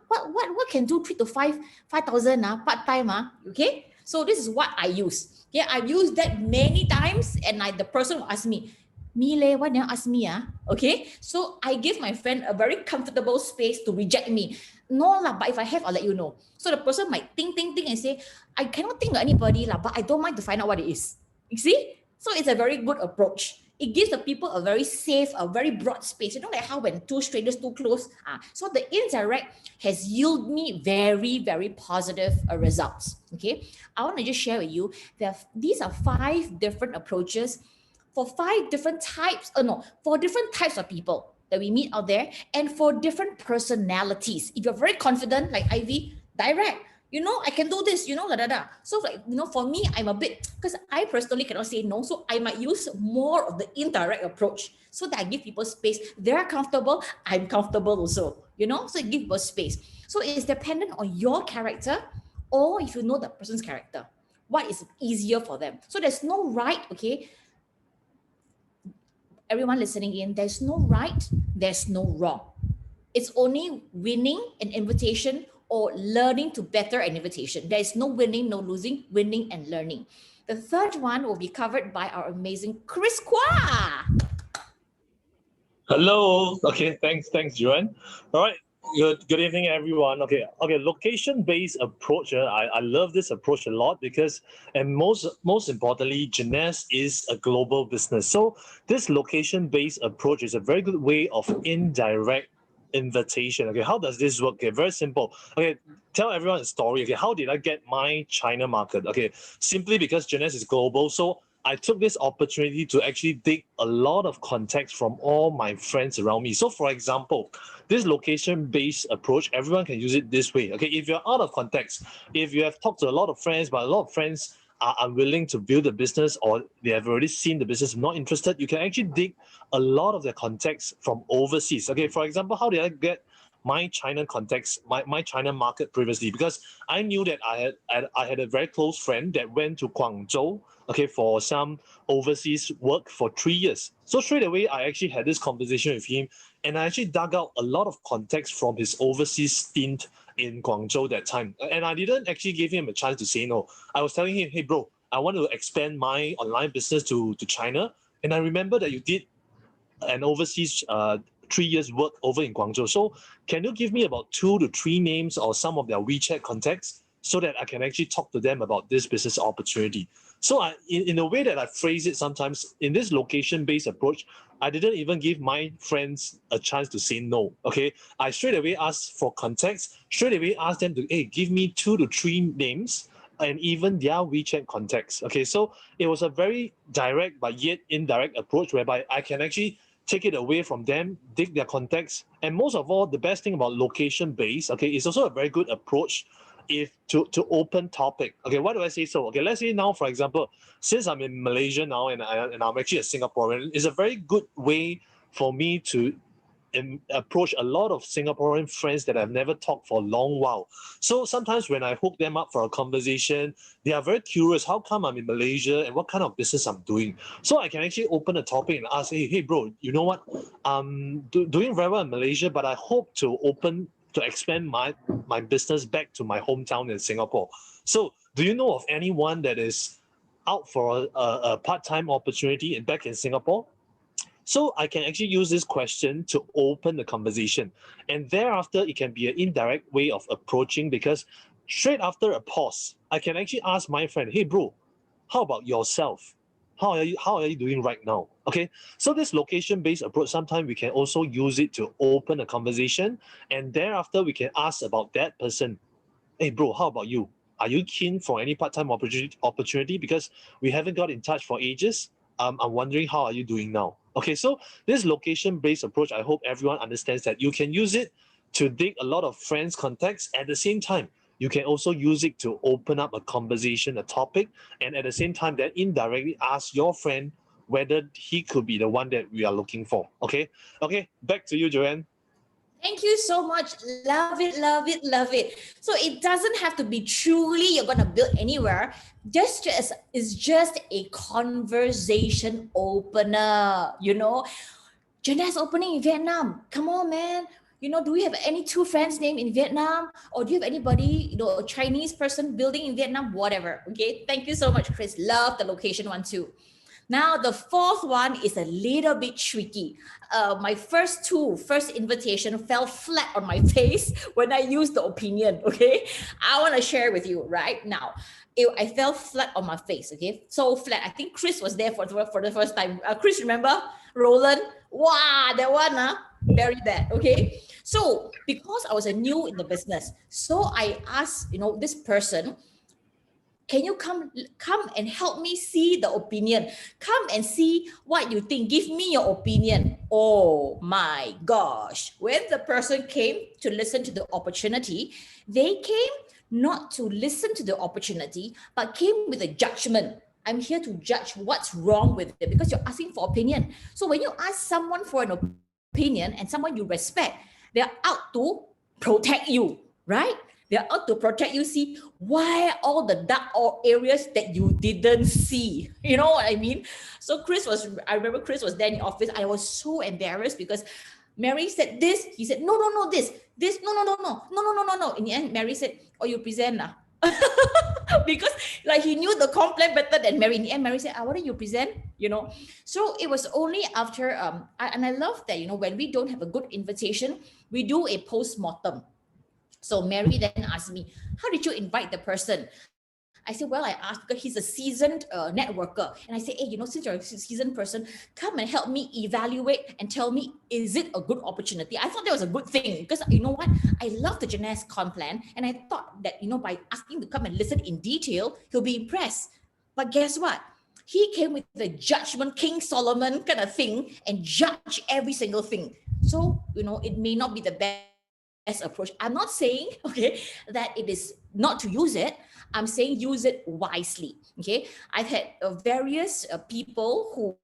What can do 3 to 5,000 part time okay? So this is what I use. Yeah, I've used that many times, and the person will ask me, leh, why never ask me okay? So I give my friend a very comfortable space to reject me. No lah, but if I have, I'll let you know. So the person might think and say, I cannot think of anybody lah, but I don't mind to find out what it is. You see? So it's a very good approach. It gives the people a very safe, a very broad space. Like how when two strangers too close. So the indirect has yielded me very, very positive results. Okay, I want to just share with you that these are 5 different approaches for 5 different types. For different types of people that we meet out there, and for different personalities. If you're very confident, like Ivy, direct. I can do this, So for me, I'm a bit, because I personally cannot say no. So I might use more of the indirect approach so that I give people space. They're comfortable, I'm comfortable also, so it gives people space. So it's dependent on your character, or if you know the person's character, what is easier for them. So there's no right, okay? Everyone listening in, there's no right, there's no wrong. It's only winning an invitation or learning to better an invitation. There is no winning, no losing, winning and learning. The third one will be covered by our amazing Chris Kwa. Hello. Okay, thanks, Joanne. All right. Good evening, everyone. Okay. Location-based approach. I love this approach a lot because, and most importantly, Jeunesse is a global business. So this location-based approach is a very good way of indirect invitation. Okay, how does this work? Okay, very simple. Okay, tell everyone a story. Okay, how did I get my China market? Okay, simply because Jeunesse is global. So I took this opportunity to actually dig a lot of context from all my friends around me. So, for example, this location-based approach, everyone can use it this way. Okay, if you're out of context, if you have talked to a lot of friends, but a lot of friends are unwilling to build a business or they have already seen the business, not interested, you can actually dig a lot of their context from overseas. Okay, for example, how did I get my China context, my China market previously? Because I knew that I had a very close friend that went to Guangzhou, okay, for some overseas work for 3 years. So straight away, I actually had this conversation with him, and I actually dug out a lot of context from his overseas stint in Guangzhou that time. And I didn't actually give him a chance to say no. I was telling him, hey, bro, I want to expand my online business to China. And I remember that you did an overseas 3 years work over in Guangzhou. So can you give me about 2 to 3 names or some of their WeChat contacts so that I can actually talk to them about this business opportunity? So in a way that I phrase it sometimes, in this location-based approach, I didn't even give my friends a chance to say no. Okay, I straight away asked for contacts. Straight away asked them to, hey, give me 2 to 3 names and even their WeChat contacts. Okay, so it was a very direct but yet indirect approach whereby I can actually take it away from them, dig their context, and most of all, the best thing about location-based, okay, is also a very good approach if to open topic. Okay, why do I say so? Okay, let's say now, for example, since I'm in Malaysia now and I'm actually a Singaporean, it's a very good way for me to approach a lot of Singaporean friends that I've never talked for a long while. So sometimes when I hook them up for a conversation, they are very curious. How come I'm in Malaysia and what kind of business I'm doing? So I can actually open a topic and ask, hey, bro, you know what? Doing very well in Malaysia, but I hope to expand my business back to my hometown in Singapore. So do you know of anyone that is out for a part-time opportunity back in Singapore? So I can actually use this question to open the conversation. And thereafter, it can be an indirect way of approaching because straight after a pause, I can actually ask my friend, hey, bro, how about yourself? How are you doing right now? Okay. So this location-based approach, sometimes we can also use it to open a conversation. And thereafter, we can ask about that person. Hey, bro, how about you? Are you keen for any part-time opportunity? Because we haven't got in touch for ages. I'm wondering how are you doing now? Okay, so this location-based approach, I hope everyone understands that you can use it to dig a lot of friends' contacts. At the same time, you can also use it to open up a conversation, a topic, and at the same time, then indirectly ask your friend whether he could be the one that we are looking for. Okay, back to you, Joanne. Thank you so much. Love it, love it, love it. So it doesn't have to be truly you're gonna build anywhere. It's just a conversation opener. Jeunesse opening in Vietnam. Come on, man. Do we have any two friends named in Vietnam? Or do you have anybody, a Chinese person building in Vietnam? Whatever. Okay. Thank you so much, Chris. Love the location one too. Now, the fourth one is a little bit tricky. My first invitation fell flat on my face when I used the opinion, okay? I want to share with you right now. I fell flat on my face, okay? So flat. I think Chris was there for the first time. Chris, remember? Roland? Wow, that one, very bad, okay? So, because I was a new in the business, so I asked, this person, can you come and help me see the opinion? Come and see what you think. Give me your opinion. Oh my gosh. When the person came to listen to the opportunity, they came not to listen to the opportunity, but came with a judgment. I'm here to judge what's wrong with it because you're asking for opinion. So when you ask someone for an opinion and someone you respect, they're out to protect you, right? They're out to protect you. See, why all the dark areas that you didn't see? You know what I mean? So I remember Chris was there in the office. I was so embarrassed because Mary said this. He said, no, this, no. In the end, Mary said, oh, you present. because like he knew the comp plan better than Mary. In the end, Mary said, why don't you present? So it was only after and I love that, when we don't have a good invitation, we do a post-mortem. So Mary then asked me, how did you invite the person? I said, well, I asked because he's a seasoned networker. And I said, hey, since you're a seasoned person, come and help me evaluate and tell me, is it a good opportunity? I thought that was a good thing because you know what? I love the Jeunesse Con plan. And I thought that, by asking to come and listen in detail, he'll be impressed. But guess what? He came with the judgment, King Solomon kind of thing, and judge every single thing. So, it may not be the best approach. I'm not saying, okay, that it is not to use it. I'm saying use it wisely. Okay. I've had various people who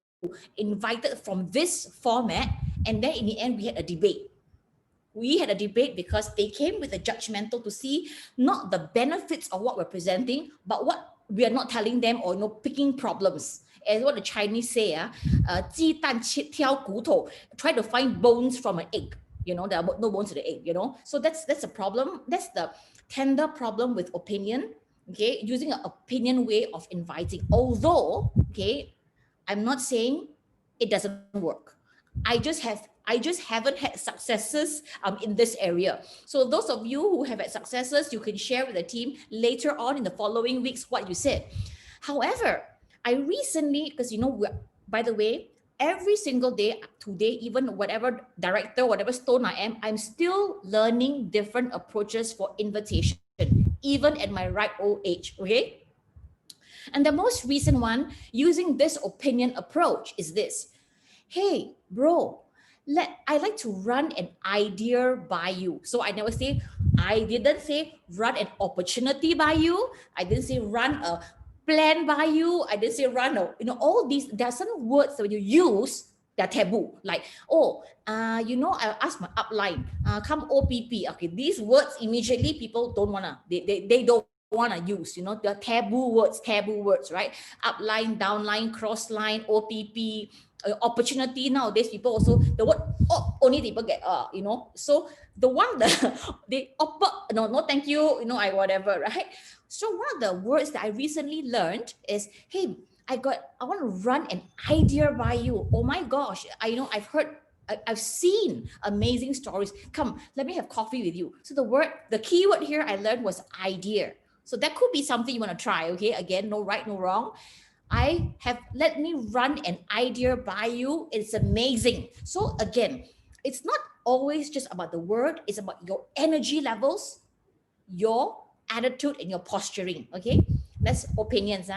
invited from this format, and then in the end, we had a debate. Because they came with a judgmental to see not the benefits of what we're presenting, but what we are not telling them, or picking problems. As what the Chinese say, 鸡蛋挑骨头, try to find bones from an egg. There are no bones to the egg. So that's a problem. That's the tender problem with opinion. Okay, using an opinion way of inviting. Although, okay, I'm not saying it doesn't work. I just haven't had successes in this area. So those of you who have had successes, you can share with the team later on in the following weeks what you said. However, I recently, because by the way, every single day today, even whatever director, whatever stone I am, I'm still learning different approaches for invitation, even at my ripe old age. Okay. And the most recent one using this opinion approach is this. Hey, bro, I like to run an idea by you. So I didn't say run an opportunity by you. I didn't say run a plan by you. I didn't say run all these. There are some words that when you use, they're taboo. Like, I asked my upline, come OPP. Okay, these words immediately people don't wanna. They don't want to use, the taboo words, right? Upline, downline, cross line, OPP, opportunity. Nowadays, people also, the word only people get, so the one that they no, thank you, I whatever, right? So one of the words that I recently learned is, hey, I want to run an idea by you. Oh my gosh, I've seen amazing stories. Come, let me have coffee with you. So the key word here I learned was idea. So that could be something you want to try. Okay, again, no right, no wrong. Let me run an idea by you. It's amazing. So again, it's not always just about the word. It's about your energy levels, your attitude, and your posturing. Okay, that's opinions.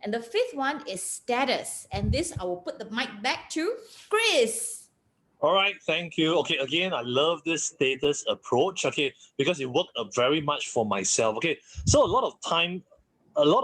And the fifth one is status. And this, I will put the mic back to Chris. All right, thank you. Okay, again, I love this status approach, okay, because it worked very much for myself. Okay, so a lot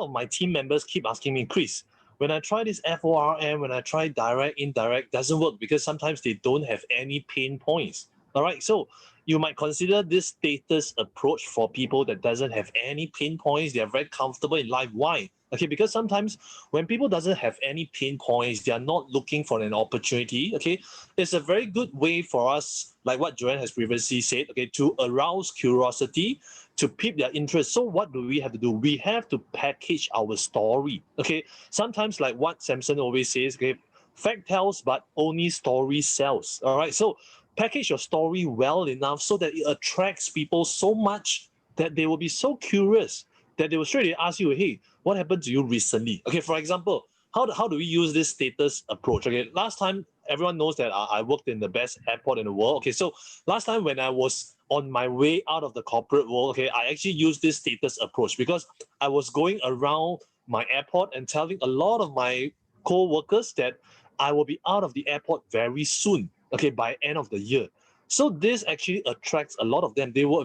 of my team members keep asking me, Chris, when I try this FORM, when I try direct, indirect, doesn't work because sometimes they don't have any pain points. All right, so you might consider this status approach for people that doesn't have any pain points. They are very comfortable in life. Why? Okay, because sometimes when people doesn't have any pain points, they are not looking for an opportunity. Okay, it's a very good way for us, like what Joanne has previously said, okay, to arouse curiosity, to pique their interest. So what do we have to do? We have to package our story. Okay, sometimes like what Samson always says, okay, fact tells, but only story sells. All right, so package your story well enough so that it attracts people so much that they will be so curious that they will straight away ask you, hey, what happened to you recently? Okay, for example, how do we use this status approach? Okay, last time, everyone knows that I worked in the best airport in the world. Okay, so last time when I was on my way out of the corporate world, okay, I actually used this status approach because I was going around my airport and telling a lot of my co-workers that I will be out of the airport very soon, okay, by end of the year. So this actually attracts a lot of them. They are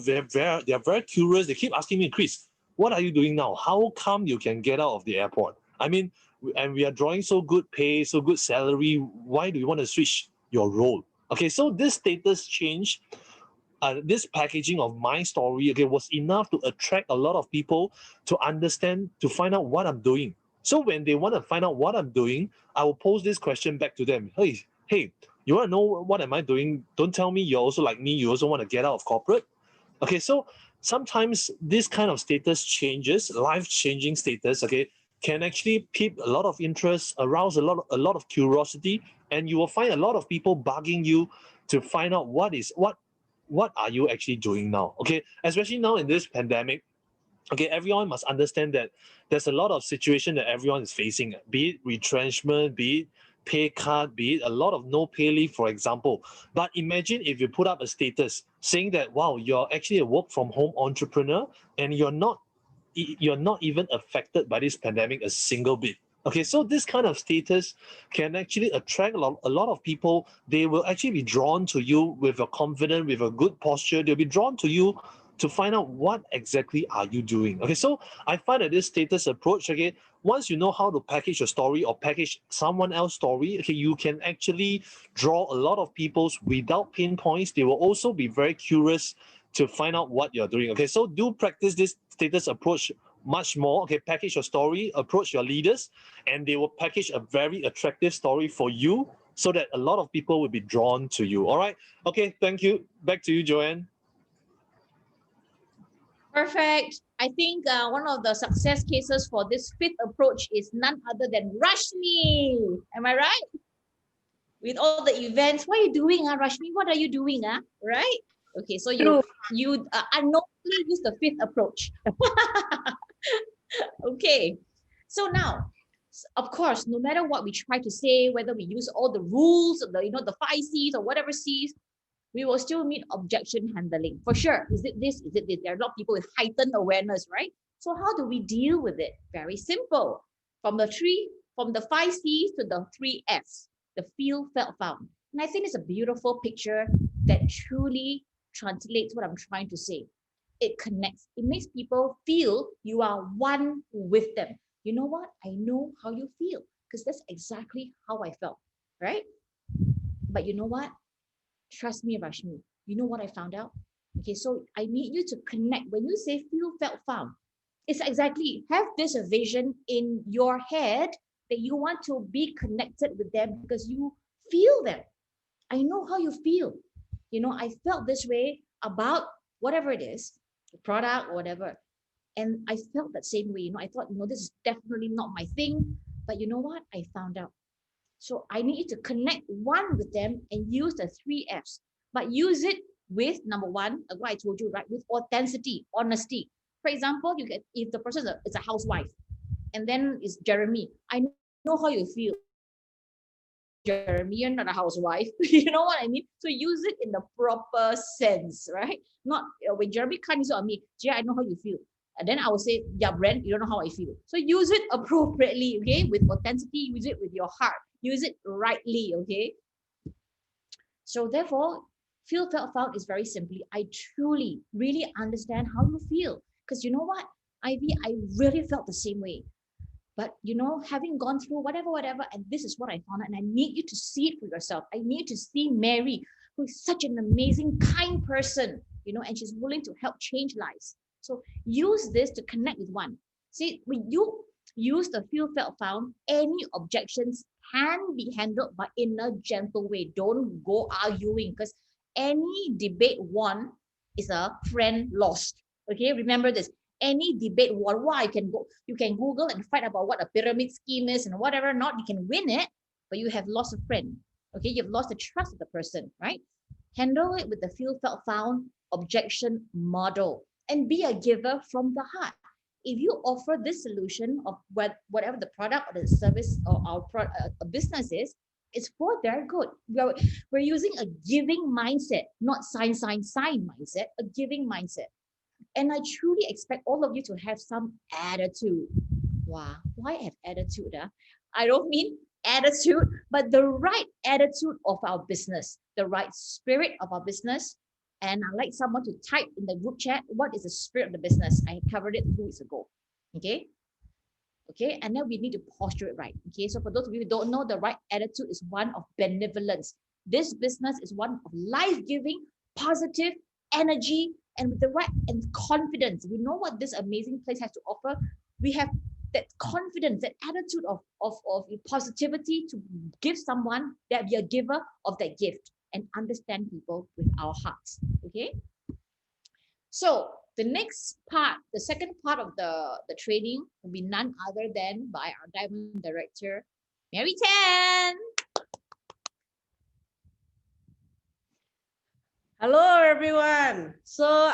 very curious. They keep asking me, Chris, what are you doing now? How come you can get out of the airport? I mean, and we are drawing so good pay, so good salary. Why do you want to switch your role? Okay, so this status change, this packaging of my story, okay, was enough to attract a lot of people to understand, to find out what I'm doing. So when they want to find out what I'm doing, I will pose this question back to them. Hey, you want to know what am I doing? Don't tell me you're also like me. You also want to get out of corporate. Okay, so sometimes this kind of status changes, life-changing status, okay, can actually pique a lot of interest, arouse a lot of curiosity, and you will find a lot of people bugging you to find out what are you actually doing now, okay? Especially now in this pandemic, okay, everyone must understand that there's a lot of situation that everyone is facing, be it retrenchment, be it pay cut, be it a lot of no pay leave, for example. But imagine if you put up a status saying that, wow, you're actually a work from home entrepreneur and you're not even affected by this pandemic a single bit. Okay, so this kind of status can actually attract a lot of people. They will actually be drawn to you with a confidence, with a good posture. They'll be drawn to you to find out what exactly are you doing. Okay, so I find that this status approach, okay, once you know how to package your story or package someone else's story, okay, you can actually draw a lot of people's without pain points. They will also be very curious to find out what you're doing. Okay, so do practice this status approach much more. Okay, package your story, approach your leaders, and they will package a very attractive story for you so that a lot of people will be drawn to you. All right. Okay, thank you. Back to you, Joanne. Perfect. I think one of the success cases for this fifth approach is none other than Rashmi. Am I right? With all the events, what are you doing, Rashmi? What are you doing, right? Okay, so you unknowingly use the fifth approach. Okay, so now, of course, no matter what we try to say, whether we use all the rules, the 5 C's or whatever C's, we will still meet objection handling for sure. Is it this? Is it this? There are a lot of people with heightened awareness, right? So how do we deal with it? Very simple. From the 5 C's to the 3 F's, the feel, felt, found. And I think it's a beautiful picture that truly translates what I'm trying to say. It connects. It makes people feel you are one with them. You know what? I know how you feel because that's exactly how I felt, right? But you know what? Trust me, Rashmi. You know what I found out? Okay, so I need you to connect. When you say feel, felt, found, it's exactly have this vision in your head that you want to be connected with them because you feel them. I know how you feel. I felt this way about whatever it is, the product, whatever. And I felt that same way. I thought, this is definitely not my thing. But you know what? I found out. So I need you to connect one with them and use the 3 F's, but use it with number one, what I told you, right? With authenticity, honesty. For example, if the person is a housewife, and then it's Jeremy. I know how you feel. Jeremy, you're not a housewife. You know what I mean? So use it in the proper sense, right? Not when Jeremy comes on me, Jerry, I know how you feel. And then I will say, yeah, Brent, you don't know how I feel. So use it appropriately, okay? With authenticity, use it with your heart. Use it rightly, okay? So therefore, feel, felt, found is very simply, I truly, really understand how you feel. Because you know what, Ivy, I really felt the same way. But having gone through whatever, and this is what I found out, and I need you to see it for yourself. I need to see Mary, who is such an amazing, kind person, and she's willing to help change lives. So use this to connect with one. See, when you use the feel, felt, found, any objections can be handled, but in a gentle way. Don't go arguing, because any debate won is a friend lost. Okay, remember this. Any debate won, you can Google and fight about what a pyramid scheme is and whatever, not you can win it, but you have lost a friend. Okay, you've lost the trust of the person, right? Handle it with the feel, felt, found objection model and be a giver from the heart. If you offer this solution of whatever the product or the service or our business is, it's for their good. We're using a giving mindset, not sign mindset, a giving mindset. And I truly expect all of you to have some attitude. Wow, why have attitude? I don't mean attitude, but the right attitude of our business, the right spirit of our business. And I'd like someone to type in the group chat, what is the spirit of the business? I covered it 2 weeks ago. Okay. Okay. And then we need to posture it right. Okay. So for those of you who don't know, the right attitude is one of benevolence. This business is one of life-giving, positive energy, and with the right and confidence. We know what this amazing place has to offer. We have that confidence, that attitude of positivity to give someone, that be a giver of that gift and understand people with our hearts. Okay. So The next part, the second part of the training will be none other than by our Diamond Director, Mary Tan. Hello, everyone. So,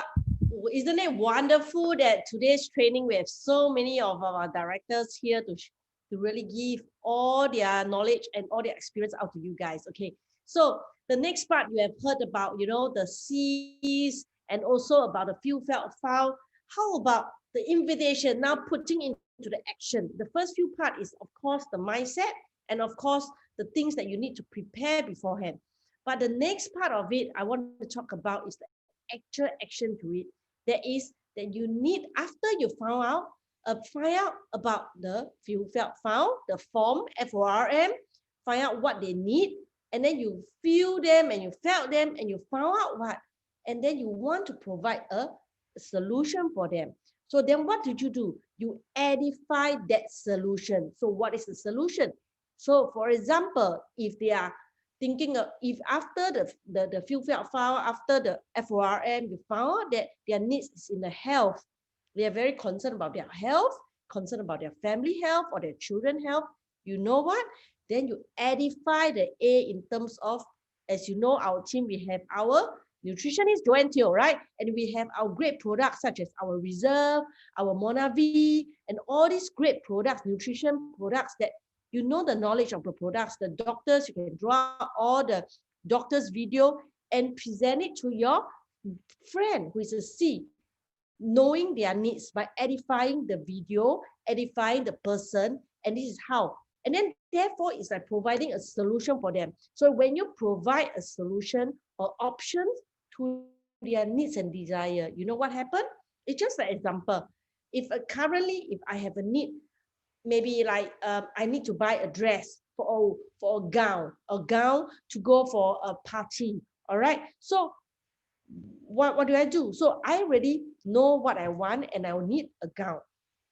isn't it wonderful that today's training we have so many of our directors here to really give all their knowledge and all their experience out to you guys. Okay. So the next part you have heard about, the C's and also about the feel, felt, found. How about the invitation now putting into the action? The first few part is of course the mindset and of course the things that you need to prepare beforehand. But the next part of it I want to talk about is the actual action to it. That is that you need, after you find out about the feel, felt, found, the form, FORM, find out what they need, and then you feel them and you felt them and you found out what, and then you want to provide a solution for them. So then what did you do? You edify that solution. So what is the solution? So for example, if they are thinking of, if after the feel, felt, found, after the FORM, you found out that their needs is in the health, they are very concerned about their health, concerned about their family health or their children health, you know what? Then you edify the A in terms of, as you know, our team, we have our nutritionist Joanne Teo, right? And we have our great products such as our Reserve, our Monavi, and all these great products, nutrition products that you know the knowledge of the products, the doctors, you can draw all the doctor's video and present it to your friend who is a C, knowing their needs by edifying the video, edifying the person, and this is how. And then therefore it's like providing a solution for them. So when you provide a solution or options to their needs and desire, you know what happened? It's just an example. If currently, if I have a need, maybe like I need to buy a dress for a gown to go for a party. All right. So what do I do? So I already know what I want and I will need a gown.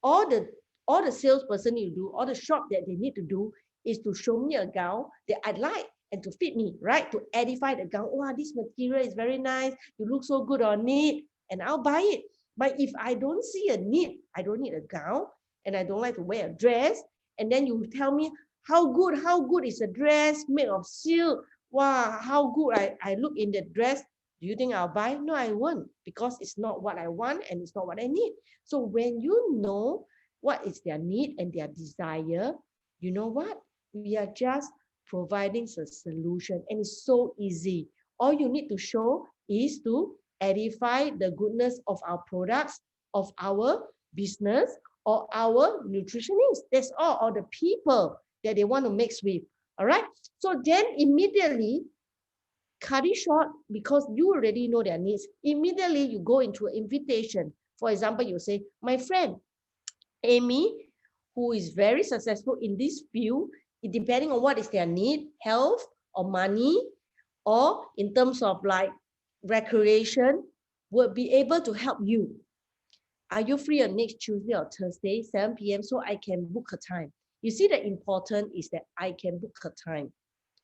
All the salesperson need to do, all the shop that they need to do is to show me a gown that I like and to fit me, right? To edify the gown. Wow, this material is very nice. You look so good on it, and I'll buy it. But if I don't see a need, I don't need a gown, and I don't like to wear a dress, and then you tell me how good is a dress made of silk. Wow, how good I look in the dress. Do you think I'll buy? No, I won't, because it's not what I want and it's not what I need. So when you know what is their need and their desire, you know what? We are just providing a solution, and it's so easy. All you need to show is to edify the goodness of our products, of our business, or our nutritionists. That's all, or the people that they want to mix with. All right. So then immediately, cut it short, because you already know their needs. Immediately you go into an invitation. For example, you say, my friend Amy, who is very successful in this field, depending on what is their need, health or money, or in terms of like recreation, will be able to help you. Are you free on next Tuesday or Thursday, 7 p.m. so I can book a time? You see, the important is that I can book a time.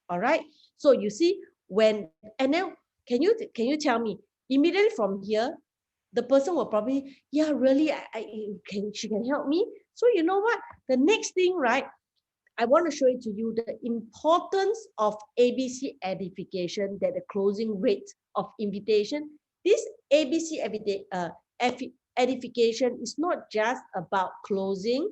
All right. So you see, when, and then can you tell me immediately from here, the person will probably, yeah, really, she can help me. So you know what? The next thing, right? I want to show it to you, the importance of ABC edification, that the closing rate of invitation. This ABC edification is not just about closing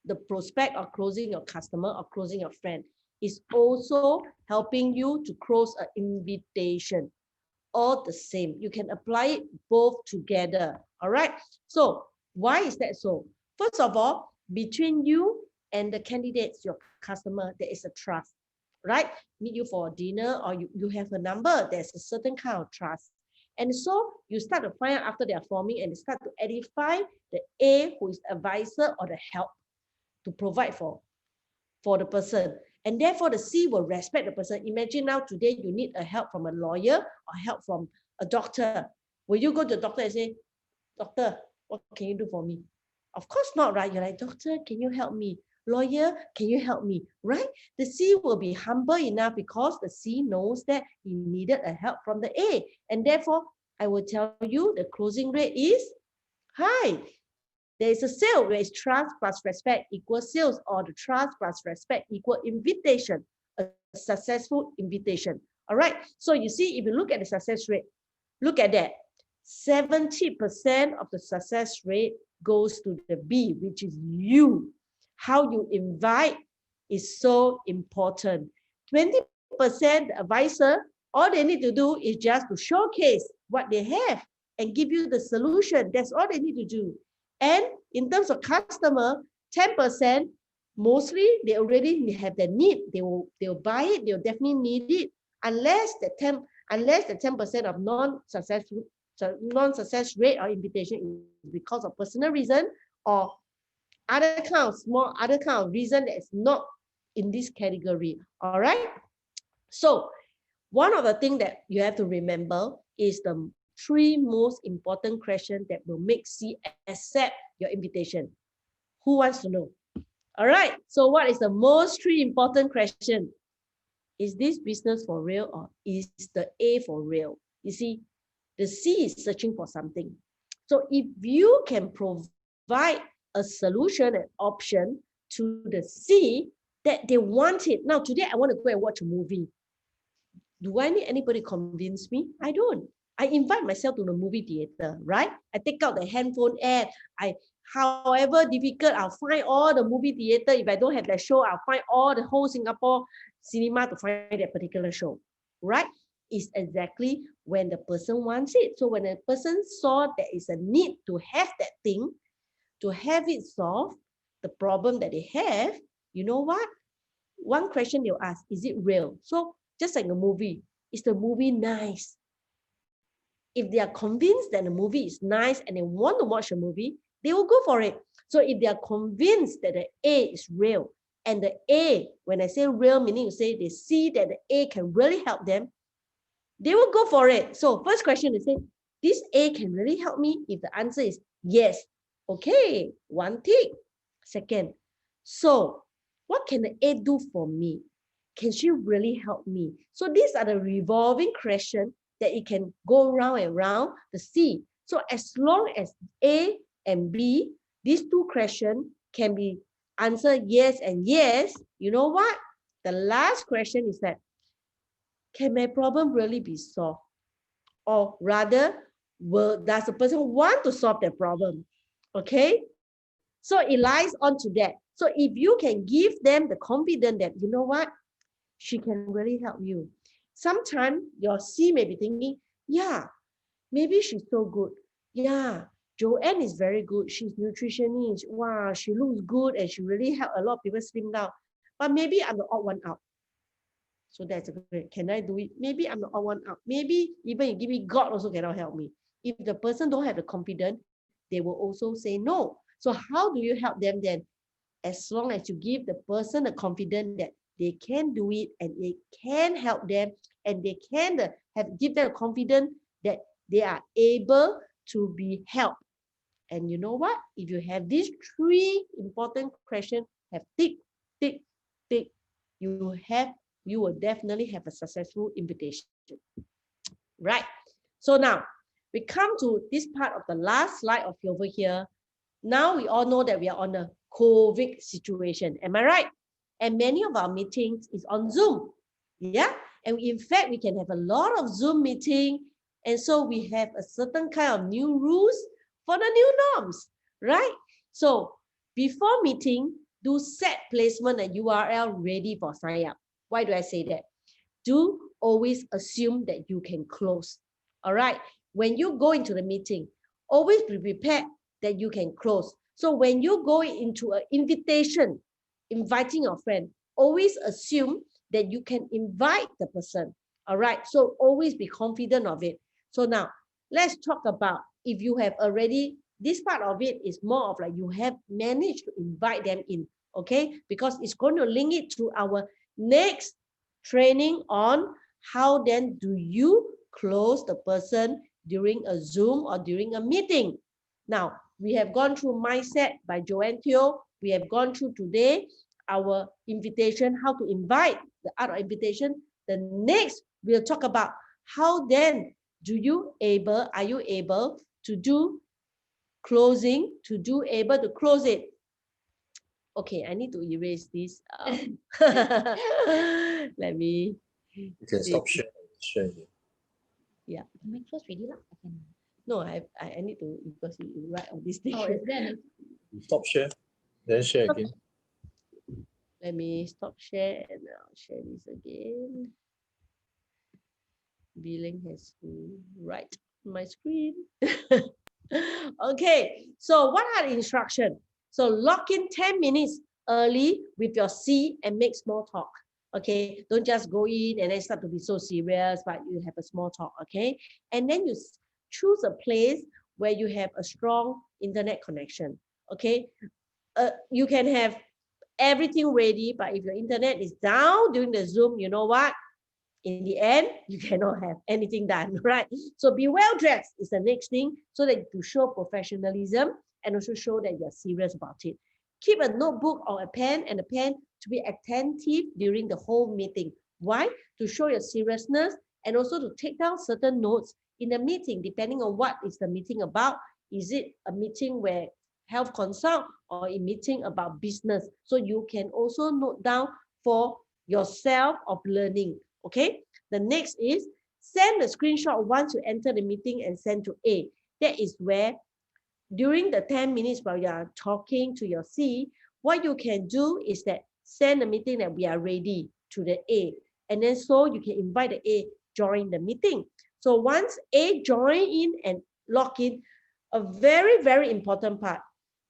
the prospect or closing your customer or closing your friend. It's also helping you to close an invitation. All the same. You can apply it both together. All right. So why is that so? First of all, between you and the candidates, your customer, there is a trust, right? Meet you for a dinner or you have a number, there's a certain kind of trust. And so you start to find out after they are forming and start to edify the A, who is the advisor or the help to provide for the person. And therefore the C will respect the person. Imagine now today you need a help from a lawyer or help from a doctor. Will you go to the doctor and say, doctor, what can you do for me? Of course not, right? You're like, doctor, can you help me? Lawyer, can you help me? Right? The C will be humble enough because the C knows that he needed a help from the A. And therefore, I will tell you the closing rate is Hi, there is a sale where it's trust plus respect equals sales, or the trust plus respect equal invitation, a successful invitation. All right. So you see, if you look at the success rate, look at that. 70% of the success rate goes to the B, which is you. How you invite is so important. 20% the advisor, all they need to do is just to showcase what they have and give you the solution. That's all they need to do. And in terms of customer, 10%, mostly they already have the need. They'll buy it, they'll definitely need it, unless the 10% of non-success rate or invitation is because of personal reason or other kind of small other kind of reason that is not in this category. All right. So one of the things that you have to remember is the three most important questions that will make C accept your invitation. Who wants to know? All right. So what is the most three important question? Is this business for real, or is the A for real? You see, the C is searching for something. So if you can provide a solution and option to the C that they want it. Now, today I want to go and watch a movie. Do I need anybody to convince me? I don't. I invite myself to the movie theater, right? I take out the handphone app. However difficult, I'll find all the movie theater. If I don't have that show, I'll find all the whole Singapore cinema to find that particular show, right? It's exactly when the person wants it. So when a person saw there is a need to have that thing, to have it solved, the problem that they have, you know what? One question they'll ask, is it real? So just like a movie, is the movie nice? If they are convinced that the movie is nice and they want to watch a movie, they will go for it. So if they are convinced that the A is real, and the A, when I say real, meaning you say they see that the A can really help them, they will go for it. So first question is say, this A can really help me? If the answer is yes, okay, one tick. Second, so what can the A do for me? Can she really help me? So these are the revolving questions that it can go round and round the C. So as long as A and B, these two questions can be answered yes and yes, you know what? The last question is that, can my problem really be solved? Or rather, does the person want to solve their problem? Okay, so it lies onto that. So if you can give them the confidence that, you know what, she can really help you. Sometimes your C may be thinking, yeah, maybe she's so good. Yeah, Joanne is very good. She's nutritionist. Wow, she looks good and she really helped a lot of people slim down. But maybe I'm the odd one out. So that's a great. Can I do it? Maybe I'm the odd one out. Maybe even you give me, God also cannot help me. If the person don't have the confidence, they will also say no. So how do you help them then? As long as you give the person the confidence that they can do it and it can help them, and they can give them confidence that they are able to be helped. And you know what? If you have these three important questions, have tick, tick, tick, you will definitely have a successful invitation. Right. So now we come to this part of the last slide of over here. Now we all know that we are on a COVID situation. Am I right? And many of our meetings is on Zoom. Yeah. And in fact, we can have a lot of Zoom meeting. And so we have a certain kind of new rules for the new norms, right? So before meeting, do set placement and URL ready for sign up. Why do I say that? Do always assume that you can close. All right. When you go into the meeting, always be prepared that you can close. So when you go into an invitation, inviting your friend, always assume that you can invite the person. All right. So always be confident of it. So now let's talk about if you have already, this part of it is more of like you have managed to invite them in. Okay. Because it's going to link it to our next training on how then do you close the person during a Zoom or during a meeting. Now, we have gone through Mindset by Joanne Teo. We have gone through today our invitation, how to invite, the art of invitation. The next, we'll talk about how then are you able to do closing, to do able to close it. Okay, I need to erase this. Let me. You can stop sharing. Yeah. Am I close already lah? I can. No, I need to, because you write all this thing. Oh, is there any? You stop share, then share again. Let me stop share and I'll share this again. Billing has to write my screen. Okay, so what are the instructions? So log in 10 minutes early with your C and make small talk. Okay, don't just go in and then start to be so serious, but you have a small talk. Okay, and then you choose a place where you have a strong internet connection. Okay, you can have everything ready, but if your internet is down during the Zoom, you know what? In the end, you cannot have anything done, right? So be well dressed is the next thing, so that to show professionalism and also show that you're serious about it. Keep a notebook or a pen to be attentive during the whole meeting. Why? To show your seriousness and also to take down certain notes in the meeting, depending on what is the meeting about. Is it a meeting where health consult or a meeting about business? So you can also note down for yourself of learning. Okay, the next is send the screenshot once you enter the meeting and send to A. That is where during the 10 minutes while you are talking to your C, what you can do is that send the meeting that we are ready to the A. And then so you can invite the A join the meeting. So once A join in and log in, a very, very important part.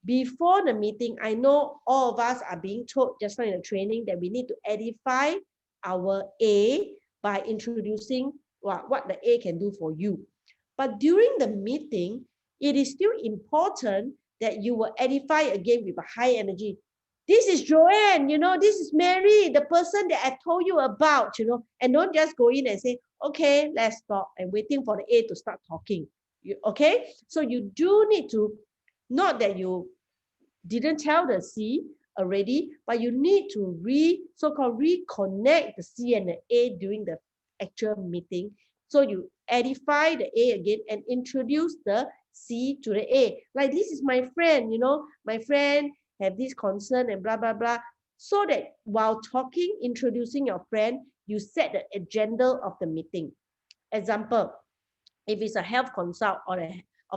Before the meeting, I know all of us are being told just now in the training that we need to edify our A by introducing what the A can do for you. But during the meeting, it is still important that you will edify again with a high energy. This is Joanne, this is Mary, the person that I told you about, and don't just go in and say, okay, let's stop, and waiting for the A to start talking. Okay, so you do need to, not that you didn't tell the C already, but you need to so-called reconnect the C and the A during the actual meeting. So you edify the A again and introduce the C to the A. Like, this is my friend, my friend have this concern and blah, blah, blah. So that while talking, introducing your friend, you set the agenda of the meeting. Example, if it's a health consult or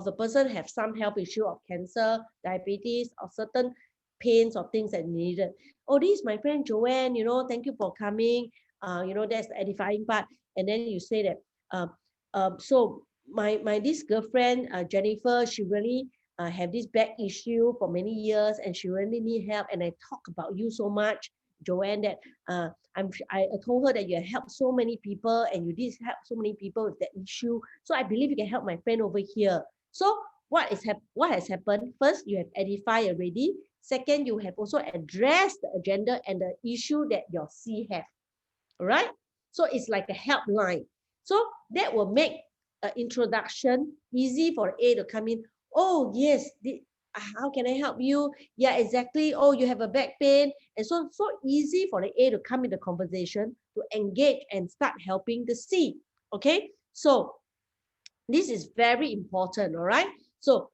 the person have some health issue of cancer, diabetes, or certain pains or things that needed. Oh, this is my friend Joanne, thank you for coming. That's the edifying part. And then you say that, so my this girlfriend, Jennifer, she really have this back issue for many years and she really need help. And I talk about you so much, Joanne, that I told her that you have helped so many people and you did help so many people with that issue. So I believe you can help my friend over here. So what has happened? First, you have edified already. Second, you have also addressed the agenda and the issue that your C have. All right? So it's like a helpline. So that will make an introduction easy for A to come in. Oh, yes, how can I help you? Yeah, exactly. Oh, you have a back pain. And so easy for the A to come in the conversation, to engage and start helping the C. Okay, so this is very important. All right, so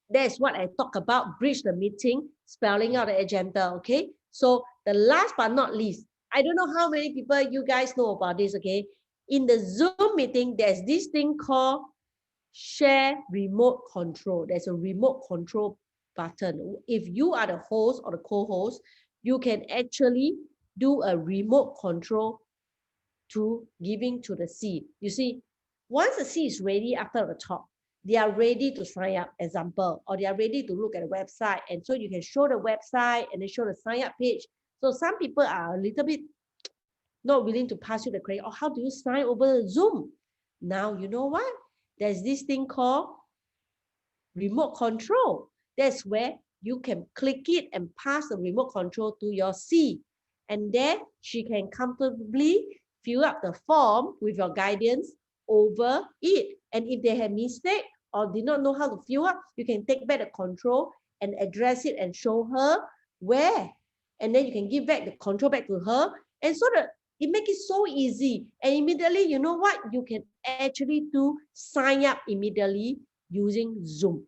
that's what I talk about, bridge the meeting, spelling out the agenda. Okay, so the last but not least, I don't know how many people you guys know about this. Okay, in the Zoom meeting, there's this thing called share remote control. There's a remote control button. If you are the host or the co-host, you can actually do a remote control to giving to the C. You see, once the C is ready after the talk, they are ready to sign up, example, or they are ready to look at the website. And so you can show the website and then show the sign up page. So some people are a little bit not willing to pass you the credit. Or how do you sign over Zoom? Now, you know what? There's this thing called remote control. That's where you can click it and pass the remote control to your C. And then she can comfortably fill up the form with your guidance over it. And if they have mistake or did not know how to fill up, you can take back the control and address it and show her where. And then you can give back the control back to her. And so that it makes it so easy. And immediately, you know what? You can actually do sign up immediately using Zoom.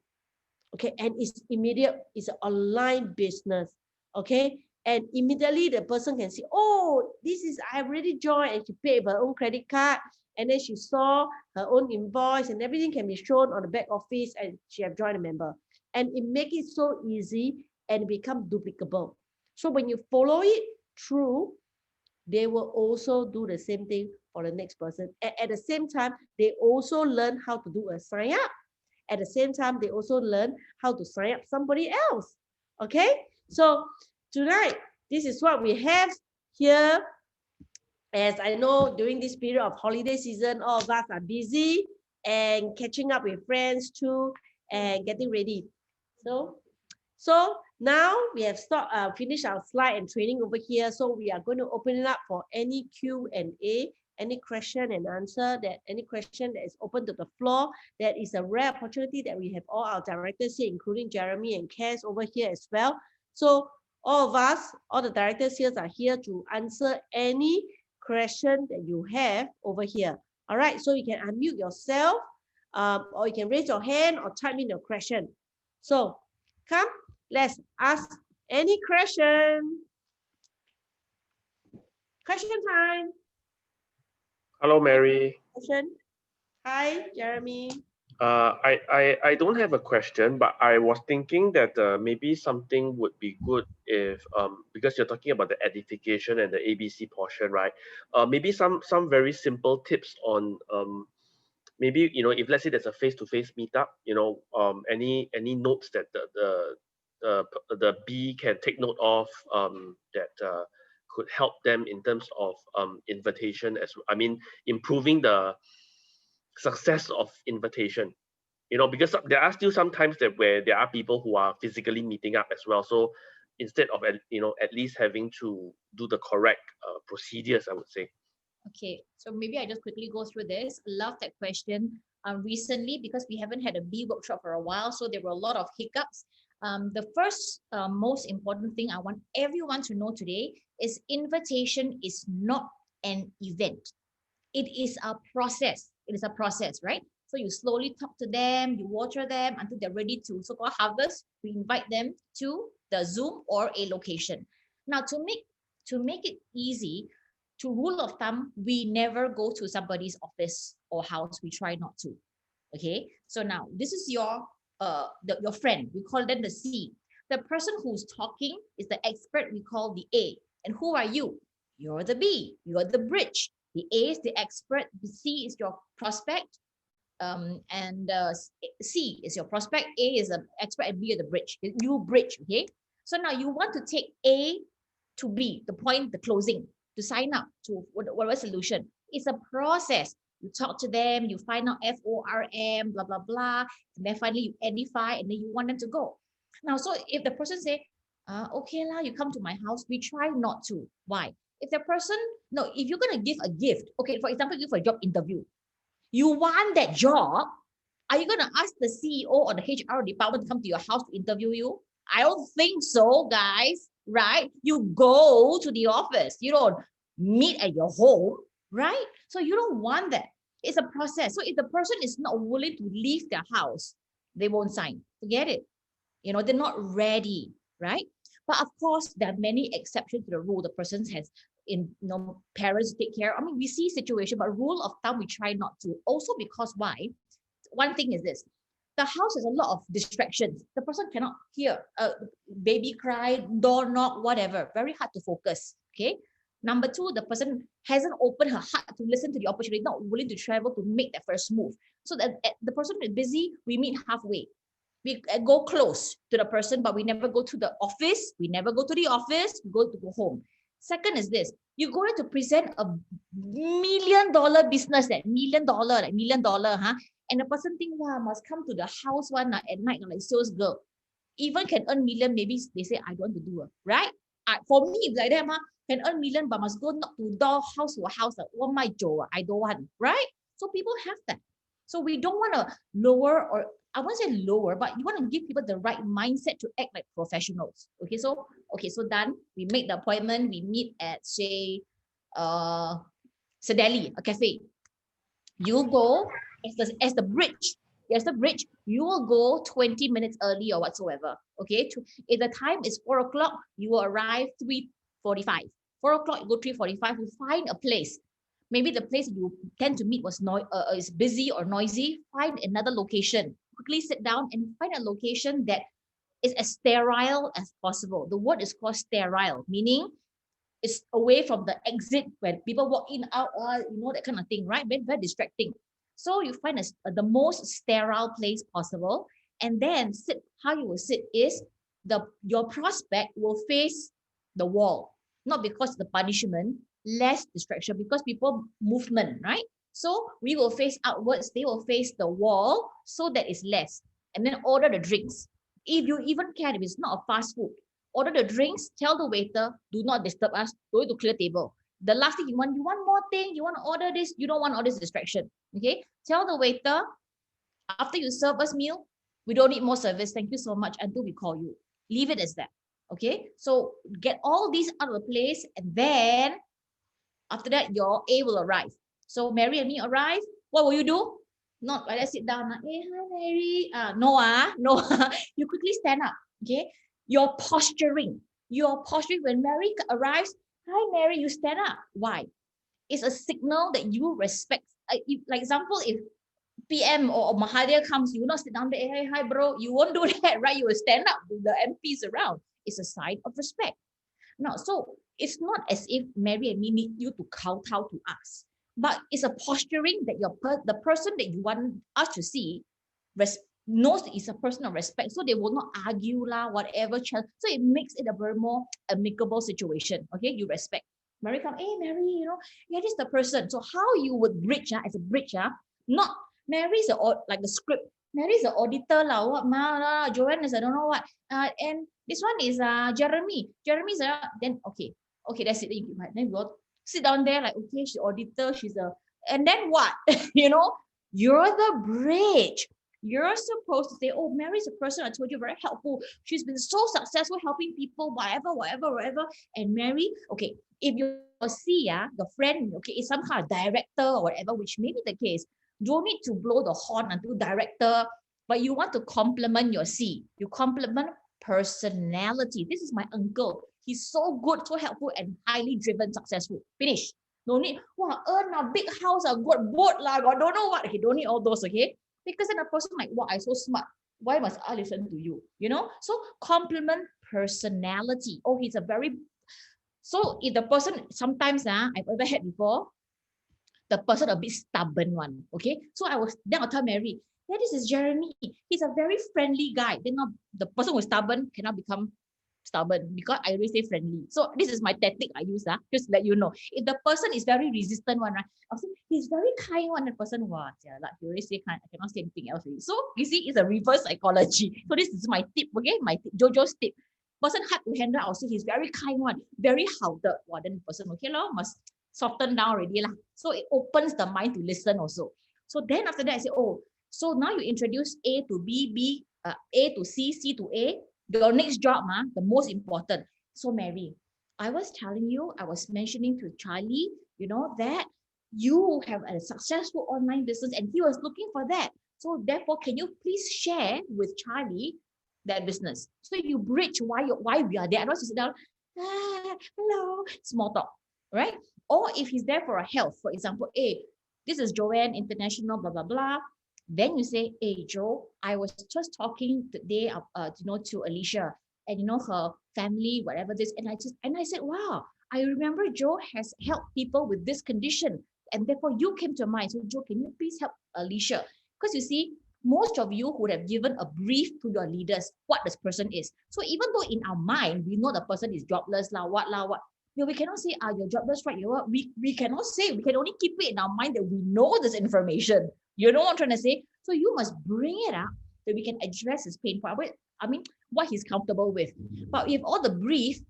Okay, and it's immediate, it's an online business. Okay, and immediately the person can see, oh, this is, I already joined, and she paid her own credit card, and then she saw her own invoice, and everything can be shown on the back office, and she have joined a member. And it make it so easy and become duplicable. So when you follow it through, they will also do the same thing for the next person. At the same time, they also learn how to do a sign up. At the same time, they also learn how to sign up somebody else. Okay, so tonight, this is what we have here. As I know, during this period of holiday season, all of us are busy and catching up with friends too and getting ready. So now we have finished our slide and training over here. So we are going to open it up for any Q&A, any question and answer, any question that is open to the floor. That is a rare opportunity that we have all our directors here, including Jeremy and Cass over here as well. So all of us, all the directors here are here to answer any question that you have over here. All right, so you can unmute yourself, or you can raise your hand or type in your question. So come, let's ask any question. Question time. Hello, Mary. Question. Hi, Jeremy. I don't have a question, but I was thinking that maybe something would be good if because you're talking about the edification and the ABC portion, right? Maybe some very simple tips on maybe if let's say there's a face-to-face meetup, any notes that the B can take note of that could help them in terms of invitation improving the success of invitation, because there are still sometimes that where there are people who are physically meeting up as well. So instead of at least having to do the correct procedures, I would say. Okay, so maybe I just quickly go through this. Love that question. Recently, because we haven't had a B workshop for a while, so there were a lot of hiccups. The first most important thing I want everyone to know today is invitation is not an event. It is a process. It is a process, right? So you slowly talk to them, you water them until they're ready to so-called harvest. We invite them to the Zoom or a location. Now, to make it easy, to rule of thumb, we never go to somebody's office or house. We try not to. Okay. So now this is your friend. We call them the C. The person who's talking is the expert. We call the A. And who are you? You're the B. You're the bridge. The A is the expert. The C is your prospect. And C is your prospect. A is the expert, and B is the bridge. You bridge. Okay. So now you want to take A to B, the point, the closing, to sign up to whatever solution. It's a process. You talk to them, you find out FORM, blah, blah, blah. And then finally you edify, and then you want them to go. Now, so if the person say, okay lah, you come to my house, we try not to. Why? If the person, no, if you're going to give a gift, okay, for example, give a job interview, you want that job, are you going to ask the CEO or the HR department to come to your house to interview you? I don't think so, guys, right? You go to the office. You don't meet at your home, right? So you don't want that. It's a process. So if the person is not willing to leave their house, they won't sign. Forget it. They're not ready, right? But of course, there are many exceptions to the rule. The person has parents take care. I mean, we see situation, but rule of thumb, we try not to. Also because why? One thing is this. The house has a lot of distractions. The person cannot hear a baby cry, door knock, whatever. Very hard to focus. Okay. Number two, the person hasn't opened her heart to listen to the opportunity, not willing to travel to make that first move. So that the person is busy, we meet halfway. We go close to the person, but we never go to the office. We never go to the office. We go home. Second is this. You're going to present a $1 million business, that $1 million, like $1 million, huh? And the person think, wow, must come to the house one at night, like sales girl. Even can earn million, maybe they say, I don't want to do it, right? For me, like that, can earn million, but must go knock to door, house to house. What my job? I don't want, right? So people have that. So we don't want to lower, or I won't say lower, but you want to give people the right mindset to act like professionals. Okay, so done. We make the appointment. We meet at, say, Sedeli, a cafe. You go as the bridge. there's a bridge, you will go 20 minutes early or whatsoever. Okay. If the time is 4 o'clock, you will arrive 3:45. 4 o'clock, you go 3:45, you find a place. Maybe the place you tend to meet is busy or noisy. Find another location. Quickly sit down and find a location that is as sterile as possible. The word is called sterile, meaning it's away from the exit when people walk in, out, that kind of thing, right? Very, very distracting. So you find the most sterile place possible, and then sit. How you will sit is your prospect will face the wall, not because of the punishment, less distraction because people movement, right? So we will face outwards, they will face the wall, so that is less. And then order the drinks. If you even can, if it's not a fast food, order the drinks, tell the waiter, do not disturb us, go to clear table. The last thing you want more thing, you want to order this, you don't want all this distraction. Okay, tell the waiter, after you serve us meal, we don't need more service, thank you so much, until we call you. Leave it as that. Okay, so get all these out of the place, and then after that your A will arrive. So Mary and me arrive, what will you do? Not like that, sit down, hey, hi Mary, no, you quickly stand up. Okay, your posturing when Mary arrives, hi Mary, you stand up. Why? It's a signal that you respect. Like example, if PM or Mahathir comes, you will not sit down there, hey, hi bro, you won't do that, right? You will stand up with the MPs around. It's a sign of respect. No, so it's not as if Mary and me need you to kowtow to us, but it's a posturing that the person that you want us to see knows that it's a person of respect, so they will not argue lah, whatever. So it makes it a very more amicable situation. Okay, you respect. Mary come, hey Mary, yeah, this is the person. So how you would bridge as a bridge, not Mary's like the script. Mary's the auditor lah, what ma, Joanne is I don't know what, and this one is Jeremy. Jeremy's then okay, that's it. Then we go sit down there like, okay, she's auditor, and then what? You're the bridge. You're supposed to say, oh, Mary's a person I told you very helpful. She's been so successful helping people, whatever. And Mary, okay, if you see your friend, okay, is some kind of director or whatever, which may be the case, don't need to blow the horn until director, but you want to compliment your C. You compliment personality. This is my uncle. He's so good, so helpful, and highly driven, successful. Finish. No need, earn a big house, got boat, got don't know what. Okay, don't need all those, okay? Because then a person like, I'm so smart. Why must I listen to you? So compliment personality. Oh, he's a very... So if the person, sometimes I've ever had before, the person a bit stubborn one, okay? So then I'll tell Mary, yeah, this is Jeremy. He's a very friendly guy. Then now the person who's stubborn cannot become stubborn because I always say friendly. So this is my tactic I use, just to let you know. If the person is very resistant one, right, I'll say he's very kind one. The person, like you always say kind, I cannot say anything else. Really. So you see, it's a reverse psychology. So this is my tip, okay? My Jojo's tip. Person hard to handle, I'll say he's very kind one, very hearted. Then the person, okay, must soften down already lah. So it opens the mind to listen also. So then after that, I say, oh, so now you introduce A to B, A to C, C to A. Your next job, the most important. So Mary, I was telling you, I was mentioning to Charlie, that you have a successful online business and he was looking for that. So therefore, can you please share with Charlie that business? So you bridge why we are there. I don't sit down, hello, small talk, right? Or if he's there for a health, for example, hey, this is Joanne International, blah, blah, blah. Then you say, hey, Joe, I was just talking today, to Alicia and, her family, whatever this. And I said, wow, I remember Joe has helped people with this condition. And therefore you came to mind. So Joe, can you please help Alicia? Because you see, most of you would have given a brief to your leaders what this person is. So even though in our mind, we know the person is jobless, what. We cannot say, you're jobless, right? We cannot say, we can only keep it in our mind that we know this information. You know what I'm trying to say? So you must bring it up that we can address his pain point. I mean, what he's comfortable with. But if all the brief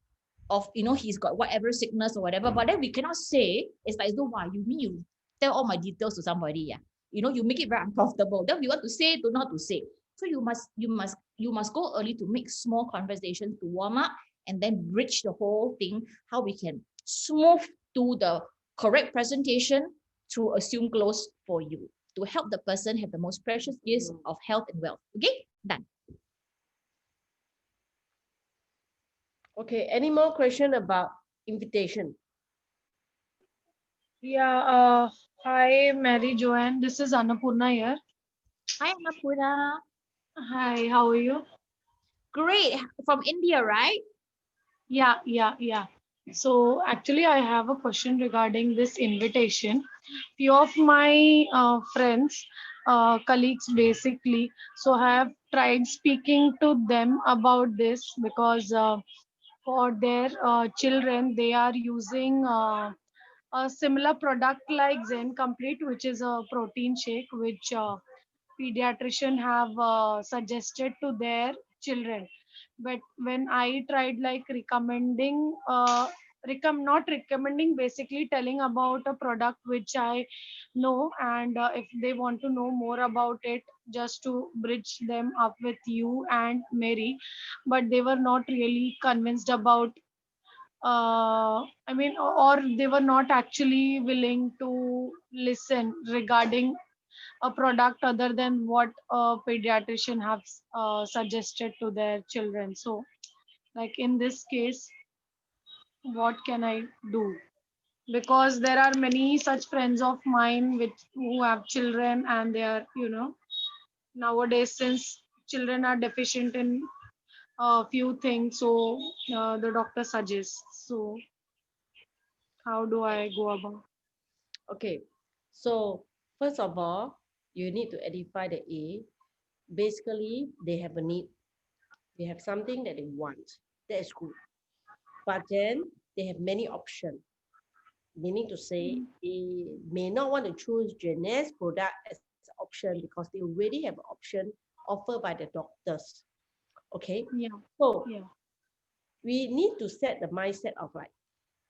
of, he's got whatever sickness or whatever, but then we cannot say, it's like, you mean you tell all my details to somebody, you make it very uncomfortable. Then we want to say, to not to say. So you must go early to make small conversations to warm up and then bridge the whole thing, how we can smooth to the correct presentation to assume close for you, to help the person have the most precious years of health and wealth. Okay, done. Okay, any more question about invitation? Yeah, hi, Mary Joanne. This is Annapurna here. Hi, Annapurna. Hi, how are you? Great. From India, right? Yeah. So actually, I have a question regarding this invitation. Few of my friends, colleagues, basically, so have tried speaking to them about this because for their children, they are using a similar product like Zen Complete, which is a protein shake, which pediatrician have suggested to their children. But when I tried like recommending not recommending, basically telling about a product which I know, and if they want to know more about it, just to bridge them up with you and Mary, but they were not really convinced about I mean, or they were not actually willing to listen regarding a product other than what a pediatrician has suggested to their children. So, like in this case, what can I do? Because there are many such friends of mine with who have children, and they are, nowadays, since children are deficient in a few things, so the doctor suggests. So, how do I go about? Okay, so first of all, you need to edify the A. Basically, they have a need. They have something that they want. That is good. But then they have many options. Meaning to say, they may not want to choose Jeunesse product as an option because they already have an option offered by the doctors. Okay, Yeah, so yeah. we need to set the mindset of like,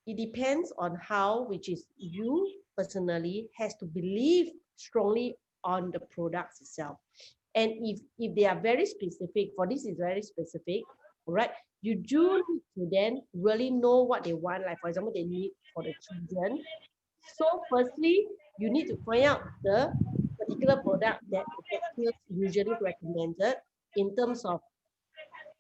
it depends on how, which is you personally has to believe strongly on the products itself. And if they are very specific, for this is very specific, right? You do need to then really know what they want. Like for example, they need for the children. So firstly, you need to find out the particular product that the doctors usually recommended in terms of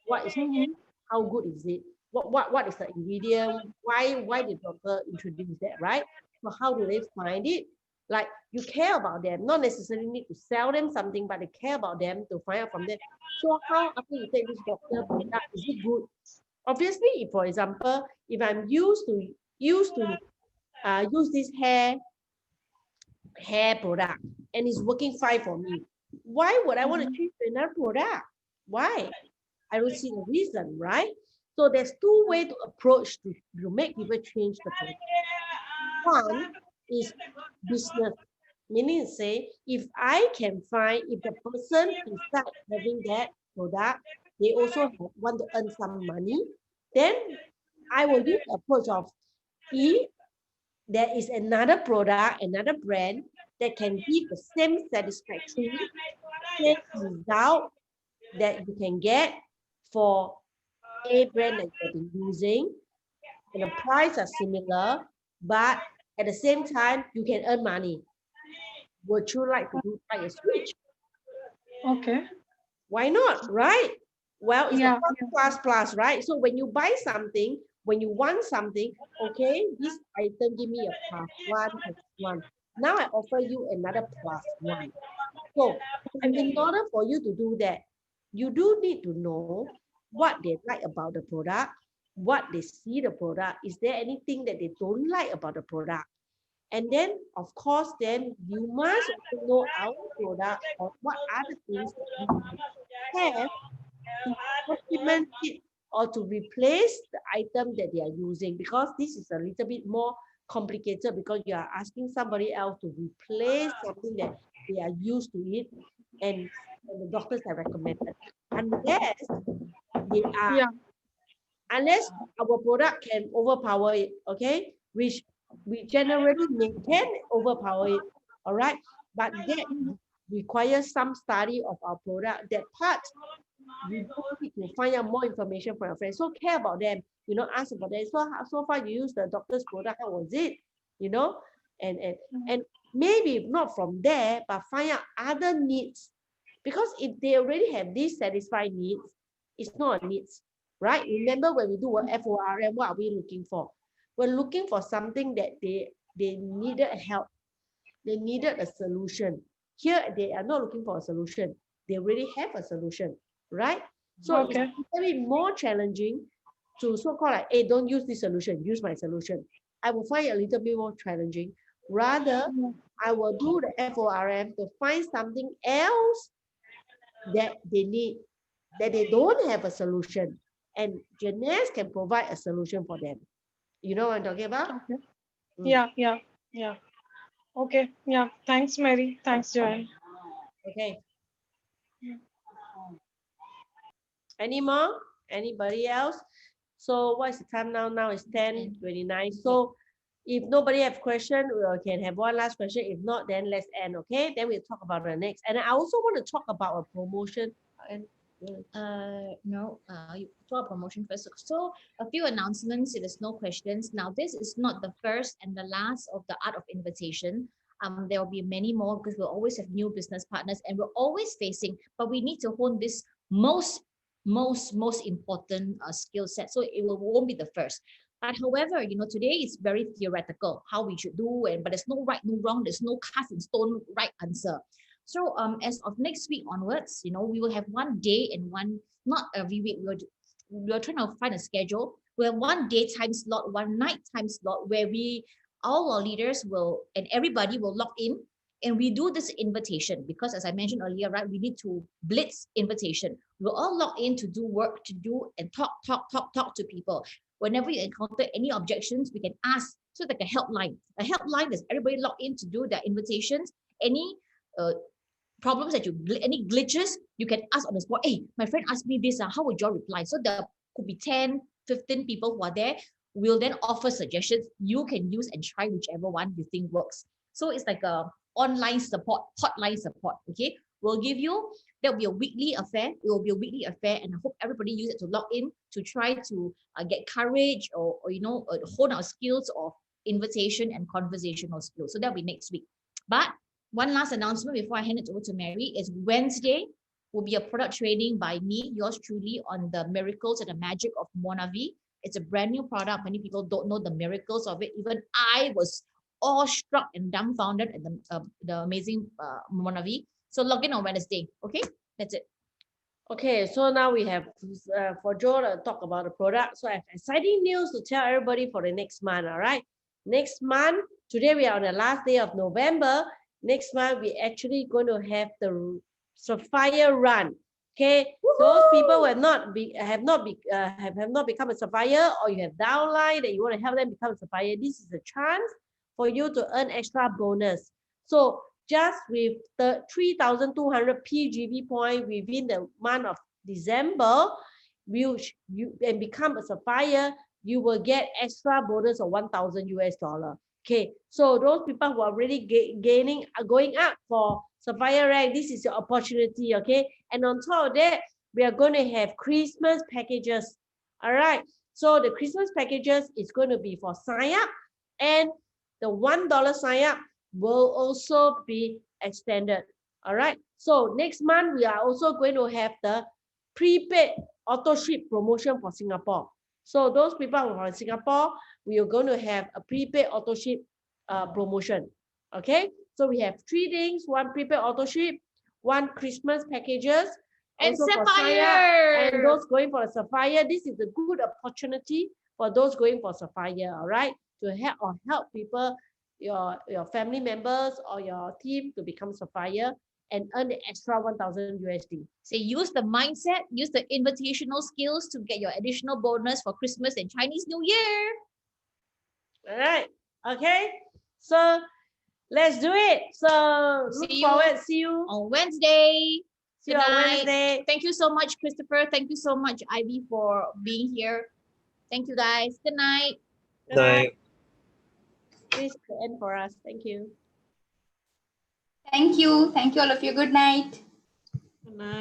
what is Mhm. how good is it, what is the ingredient, why the doctor introduce that, right? So how do they find it? Like you care about them, not necessarily need to sell them something, but they care about them to find out from them. So how after you take this doctor product, is it good? Obviously, if for example, if I'm used to use this hair product and it's working fine for me, why would I want to change to another product? Why? I don't see the reason, right? So there's two ways to approach to make people change the product. One is business, meaning to say, if I can find, if the person besides having that product, they also want to earn some money, then I will use the approach of if there is another product, another brand that can give the same satisfactory, same result that you can get for a brand that you've been using, and the price are similar, but at the same time, you can earn money. Would you like to do try a switch? Okay. Why not, right? Well, it's the Yeah. plus, plus, plus, right? So when you buy something, when you want something, okay, this item give me a plus one, plus one. Now I offer you another plus one. So, and in order for you to do that, you do need to know what they like about the product, what they see the product. Is there anything that they don't like about the product? And then, of course, then you must also know our product or what other things that we have to complement it or to replace the item that they are using, because this is a little bit more complicated because you are asking somebody else to replace something that they are used to it, and, and the doctors have recommended, unless they are, Yeah. unless our product can overpower it, okay, which we generally can overpower it, all right, but that requires some study of our product. That part you do need to find out more information from your friends. So care about them, ask about them. So far you use the doctor's product, how was it? You know, And maybe not from there, but find out other needs. Because if they already have these satisfied needs, it's not a needs, right? Remember when we do a FORM, what are we looking for? We're looking for something that they needed help. They needed a solution. Here, they are not looking for a solution. They already have a solution, right? So it's Okay. very more challenging to so-called like, hey, don't use this solution, use my solution. I will find it a little bit more challenging. Rather, I will do the FORM to find something else that they need, that they don't have a solution. And Janice can provide a solution for them. You know what I'm talking about? Okay. Mm. Yeah. Okay. Yeah. Thanks, Mary. Thanks, Joanne. Okay. Any more? Anybody else? So what's the time now? Now it's 10:29. So if nobody have question, we can have one last question. If not, then let's end, okay? Then we'll talk about the next. And I also want to talk about a promotion. And No, you talk promotion first. So a few announcements. There's no questions. Now, this is not the first and the last of the art of invitation. There will be many more because we'll always have new business partners and we're always facing, but we need to hone this most important skill set. So it won't be the first. But however, today is very theoretical how we should do, but there's no right, no wrong. There's no cast in stone right answer. So as of next week onwards, we will have one day and one, not every week. We're trying to find a schedule. We have one day time slot, one night time slot where all our leaders will and everybody will log in and we do this invitation because as I mentioned earlier, right, we need to blitz invitation. We'll all log in to do work, to do and talk to people. Whenever you encounter any objections, we can ask. So like a helpline. A helpline is everybody log in to do their invitations. Any problems any glitches, you can ask on the spot. Hey, my friend asked me this, how would you reply? So there could be 10, 15 people who are there. We'll then offer suggestions. You can use and try whichever one you think works. So it's like a online support, hotline support. Okay, we'll give you, there'll be a weekly affair. It will be a weekly affair, and I hope everybody use it to log in to try to get courage or hone our skills of invitation and conversational skills. So that'll be next week. But one last announcement before I hand it over to Mary is Wednesday will be a product training by me, yours truly, on the miracles and the magic of Monavi. It's a brand new product. Many people don't know the miracles of it. Even I was awestruck and dumbfounded at the amazing Monavi. So log in on Wednesday. Okay, that's it. okay, so now we have for Joe to talk about the product. So I have exciting news to tell everybody for the next month. All right, next month, today we are on the last day of November. Next month, we actually going to have the Sapphire Run. Okay, those people who have not become a Sapphire, or you have downline that you want to help them become a Sapphire, this is a chance for you to earn extra bonus. So just with the 3,200 PGB point within the month of December, you and become a Sapphire, you will get extra bonus of $1,000 US. Okay, so those people who are really going up for Sapphire rank, this is your opportunity, okay? And on top of that, we are going to have Christmas packages. All right, so the Christmas packages is going to be for sign up, and the $1 sign up will also be extended. All right, so next month, we are also going to have the prepaid auto ship promotion for Singapore. So those people who are in Singapore, we are going to have a prepaid auto ship promotion. Okay, so we have 3 things: one prepaid auto ship, one Christmas packages, and also for Sapphire. and those going for a Sapphire. This is a good opportunity for those going for Sapphire. All right, to help people, your family members or your team to become Sapphire and earn the extra 1,000 USD. So use the mindset, use the invitational skills to get your additional bonus for Christmas and Chinese New Year. All right. Okay. So let's do it. So look forward. See you on Wednesday. See you on Wednesday. Thank you so much, Christopher. Thank you so much, Ivy, for being here. Thank you, guys. Good night. Good night. Please end for us. Thank you. Thank you. Thank you, all of you. Good night. Good night.